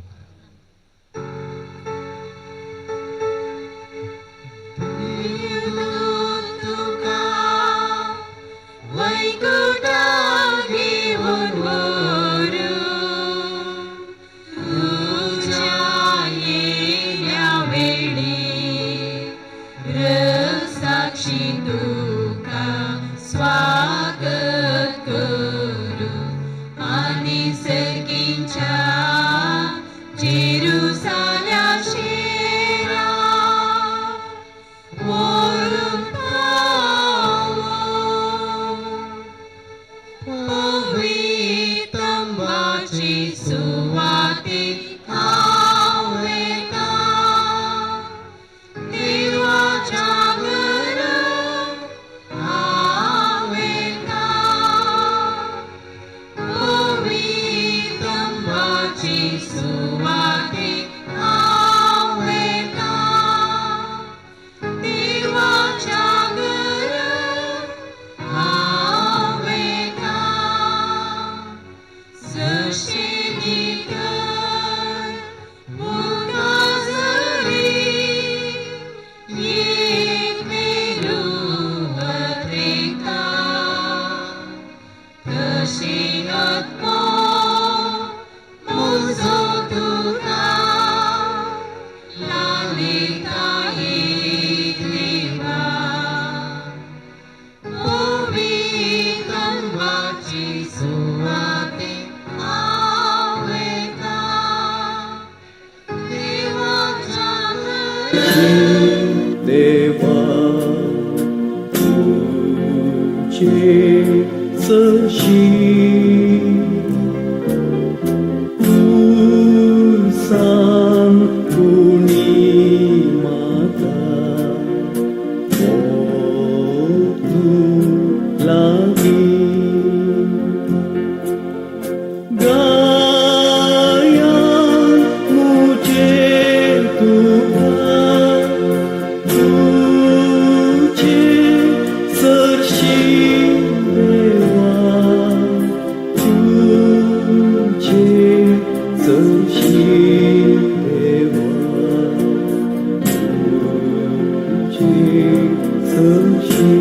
कशे भितर मुका जरी एक मेलू वत्रेता तशी आत्मा मुजो तुका लालिता एक देवा पवित्रंबाची सुवाते आवेता देवाच्या देवा तुझे सशी तू सांग कुणी माता ओ तू लागी गाया मुझे तुका तुझे सरशी देवा तुझे सरशी देवा तुझे सरशी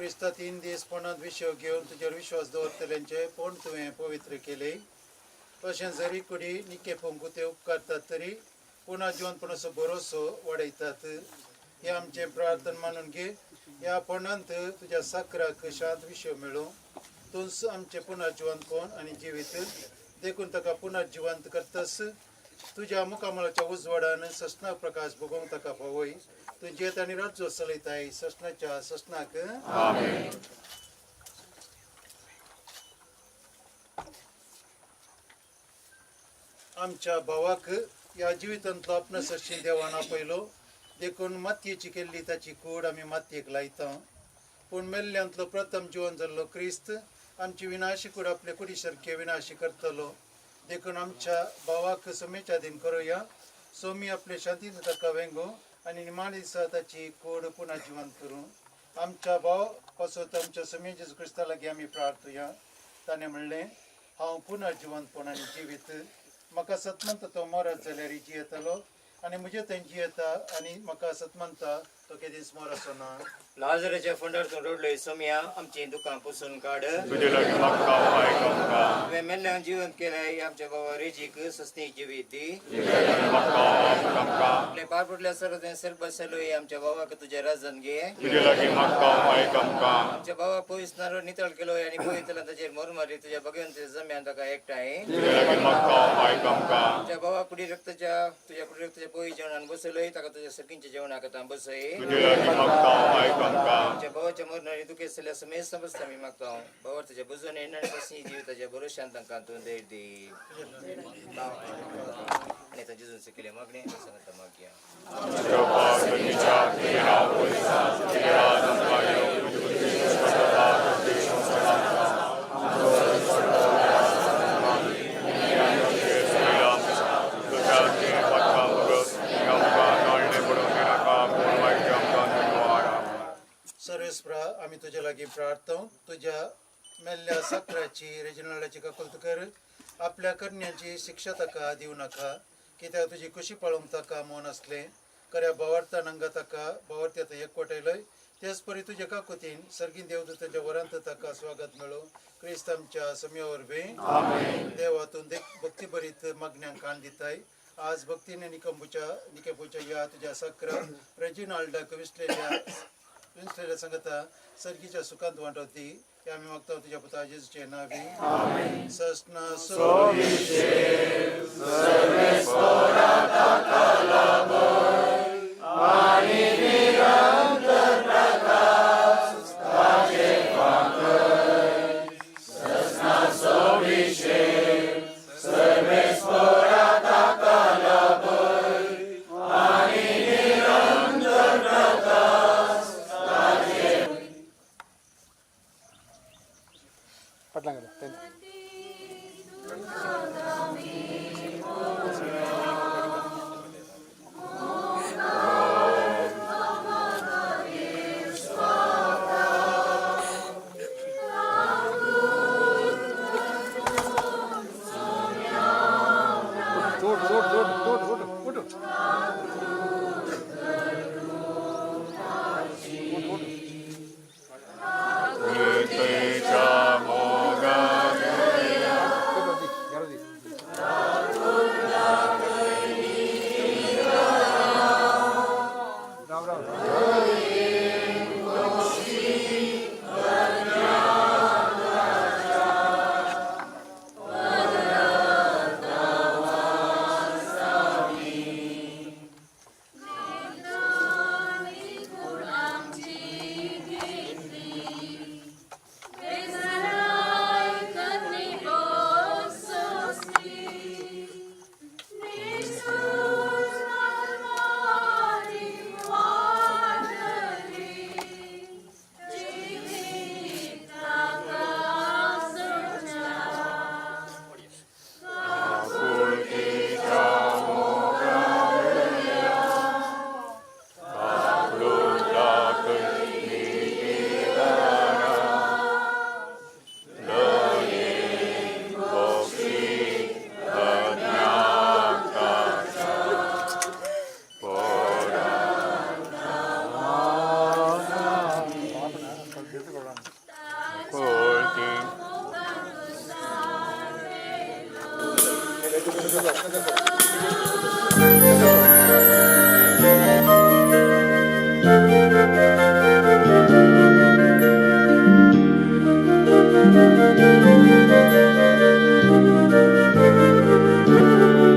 क्रिस्ता 3 दीस पोंडांत विशव घेवन तुजेर विश्वास दवरतल्यांचे पोंड तुवें पवित्र केले अशें जरी कुडी निके पोंगू ते उपकारतात तरी पुन्हा जिवंतपणाचो भरोसो वाडयतात हे आमचे प्रार्थना मानून घे ह्या पोंडांत तुज्या साकराक शांत विशव मेळो तूं आमचे पुन्हा जिवंतपण आनी जिवीत देखून ताका पुन्हा जिवंत करतस तुज्या मुखामळाच्या उजवाडान ससनाक प्रकाश भोगोवंक ताका फावय तूं जेत आनी राज्य चलयताय ससनाच्या ससनाक आमच्या भावाक ह्या जिवितांतलो आपणो सशीन देवान आपयलो देखून मातयेची केल्ली ताची कूड आमी मातयेक लायता पूण मेल्ल्यांतलो प्रथम जिवन जाल्लो क्रिस्त आमची विनाशी कूड आपले कुडी सारके विनाशी करतलो देखून आमच्या भावाक समेच्या दिन करुया सोमी आपले शांतीन ताका वेंगो आनी निमाणे दिसा ताची कूड पुन्हा जिवंत करूं आमच्या भाव पासत आमच्या समे जेजू क्रिस्ता लागीं आमी प्रार्थुया ताणें म्हणलें हांव पुन्हा जिवंतपण आनी जिवीत म्हाका सतमंत तो मोरत जाल्यार जियेतलो आनी म्हजे थंय जियेता आनी म्हाका सतमंता तो केदीस मोर असो ना लाजराच्या फंडारतून रोडलोय सोम्या आमची दुकान पुसून काढ तुजे लागीं मागता आयकमका तुवें मेल्ल्यांक जिवंत केल्याय आमच्या बाबा रेजीक सस्तीक जिवीत दी आपले पारपुटल्या सर्व सर बसलोय आमच्या बाबाक तुझ्या राजन घे तुजे लागीं मागता आयकमका आमच्या बाबा पयस नारो नितळ केलोय आनी पवित्र ताचेर मोरमारी तुझ्या भगवंत जम्यान ताका एकठांय तुजे लागीं मागता आयकमका आमच्या बाबा पुढी रक्ताच्या तुझ्या पुढी रक्ताच्या पोळी जेवणान बसलोय ताका तुझ्या सगळींच्या जेवणाक आतां बसय तुजे लागीं मागता आयकमका आमच्या भावाच्या मरणारी दुखे सल्या समेत समजता मी मागता भावा तुझ्या बुजून येणाऱ्यापासून जिविताच्या भरोशान तांकां तूं देर दी आणि तांचे जुन केले मागणे सांगता मागया सर्वेस्प्रा आमी तुजे लागीं प्रार्थना तुज्या मेल्ल्या साकराची रेजिनाल्डाची काकुलत कर आपल्या करण्याची शिक्षा ताका दिवं नाका कित्याक तुजी खुशी पळोवंक ताका मन असलें खऱ्या भावार्था नंगा ताका भावार्थ्यात एकवटायलय तेच परी तुज्या काकुतीन सर्गीन देवदूतांच्या वरांत ताका स्वागत मेळो क्रिस्त आमच्या सम्या वरवीं देवातून भक्ती भरीत मागण्यांक कान दिताय आज भक्तीने निकेपोच्या या तुज्या साकरा रेजिनाल्डाक विसलेल्या संगता सर्गीच्या सुखांत वांटवती हे आमी मागता तुज्या पुता जेजूचे नावी सस्ना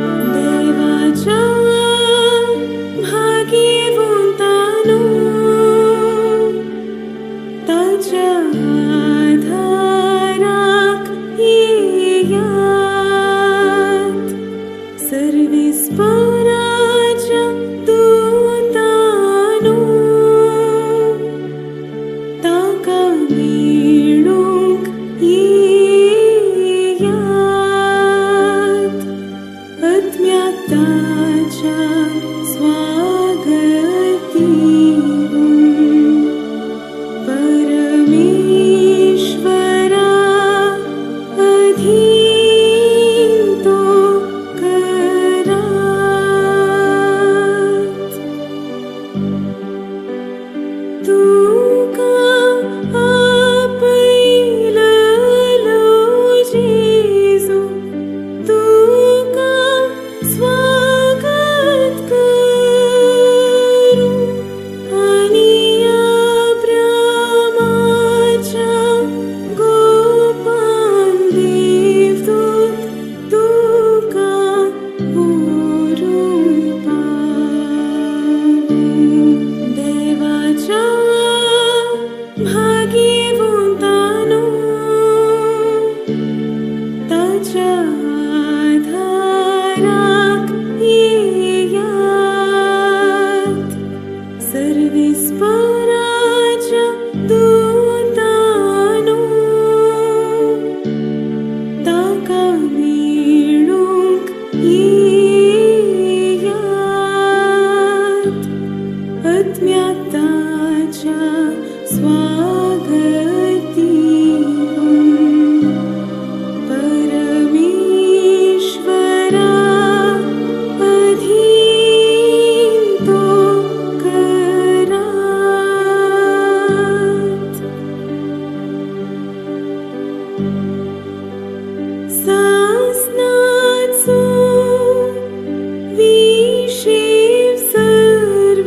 देवाच्या भाग्यवंतानो ताच्या आधाराक येयात सर्वेस्पराच्या दूतानो ताका मेळूंक येयात अज्ञाताच्या स्वागती परमेश्वरा अधीन तो करात तुका आपयलो जेजू तुका स्वागत करू आणि अब्रामाच्या गोपान देवदूत तुका व्हरून पावू देवाच्या भाग्यवंतानो ताच्या आधाराक येयात सर्वेस्पराच्या दूतानो ताका मेळूंक येयात अज्ञाताच्या स्वागती परमेश्वरा अधीन तो करात सासनाचो विशेव सर्वेस्परा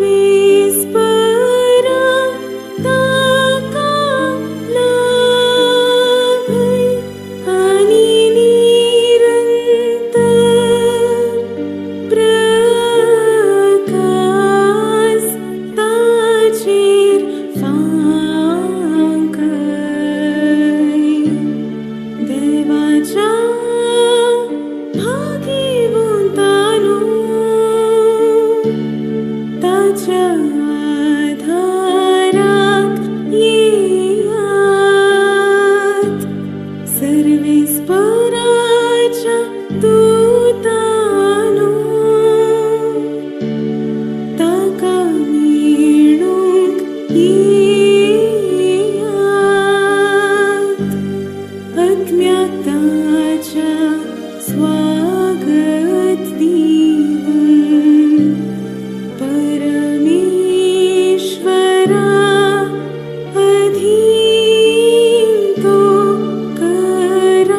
ताका लाभय आणि निरंतर प्रकाश ताचेर फांकय देवाच्या भाग्यवंतानो ताच्या आधाराक येयात सर्वेस्पराच्या दूतानो ताका मेळूंक येयात अज्ञाताच्या स्वागत दिवून परमेश्वरा अधीन तो करात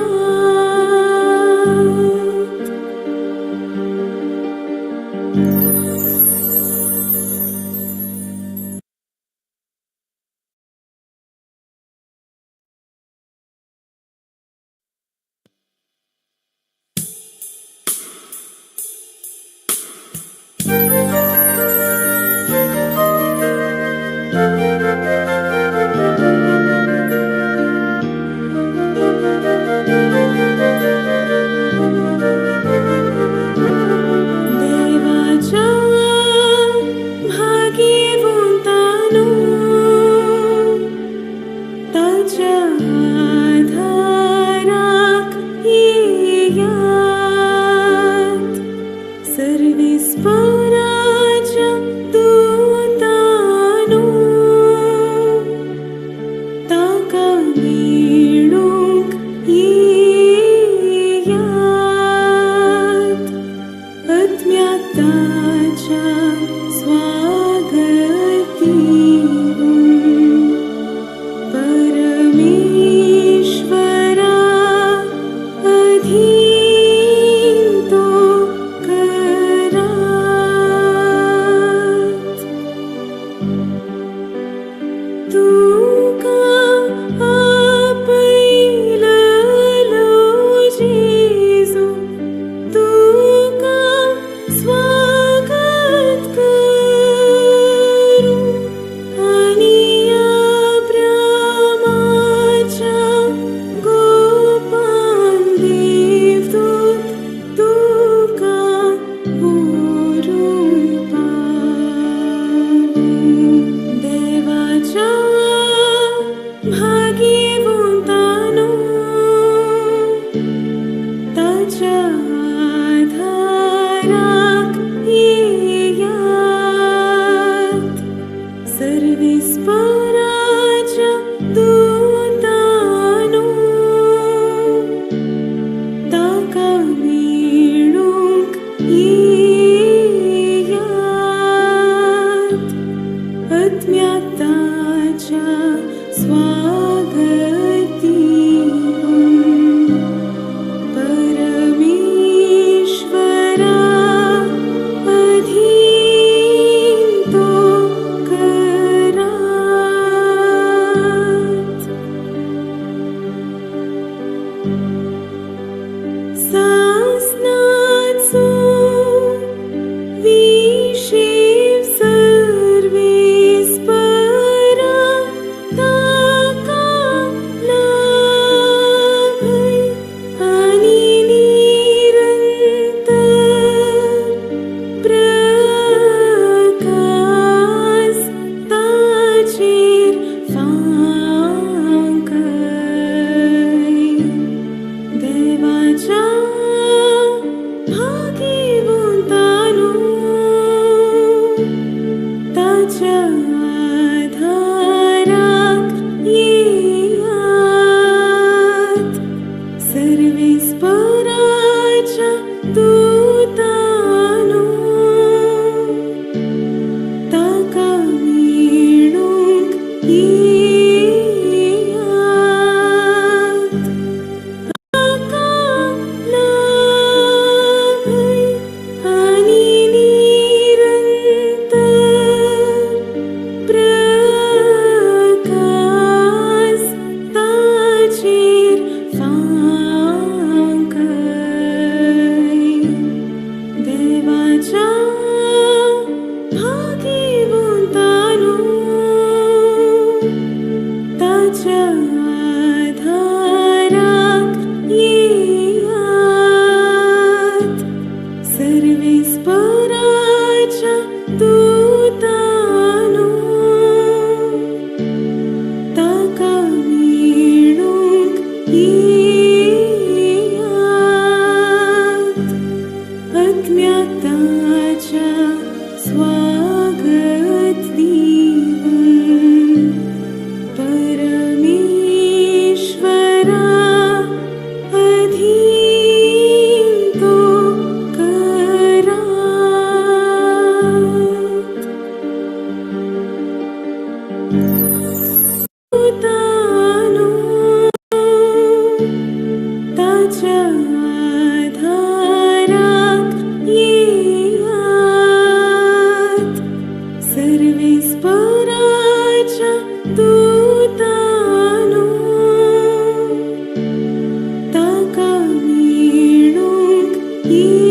ईश्वरा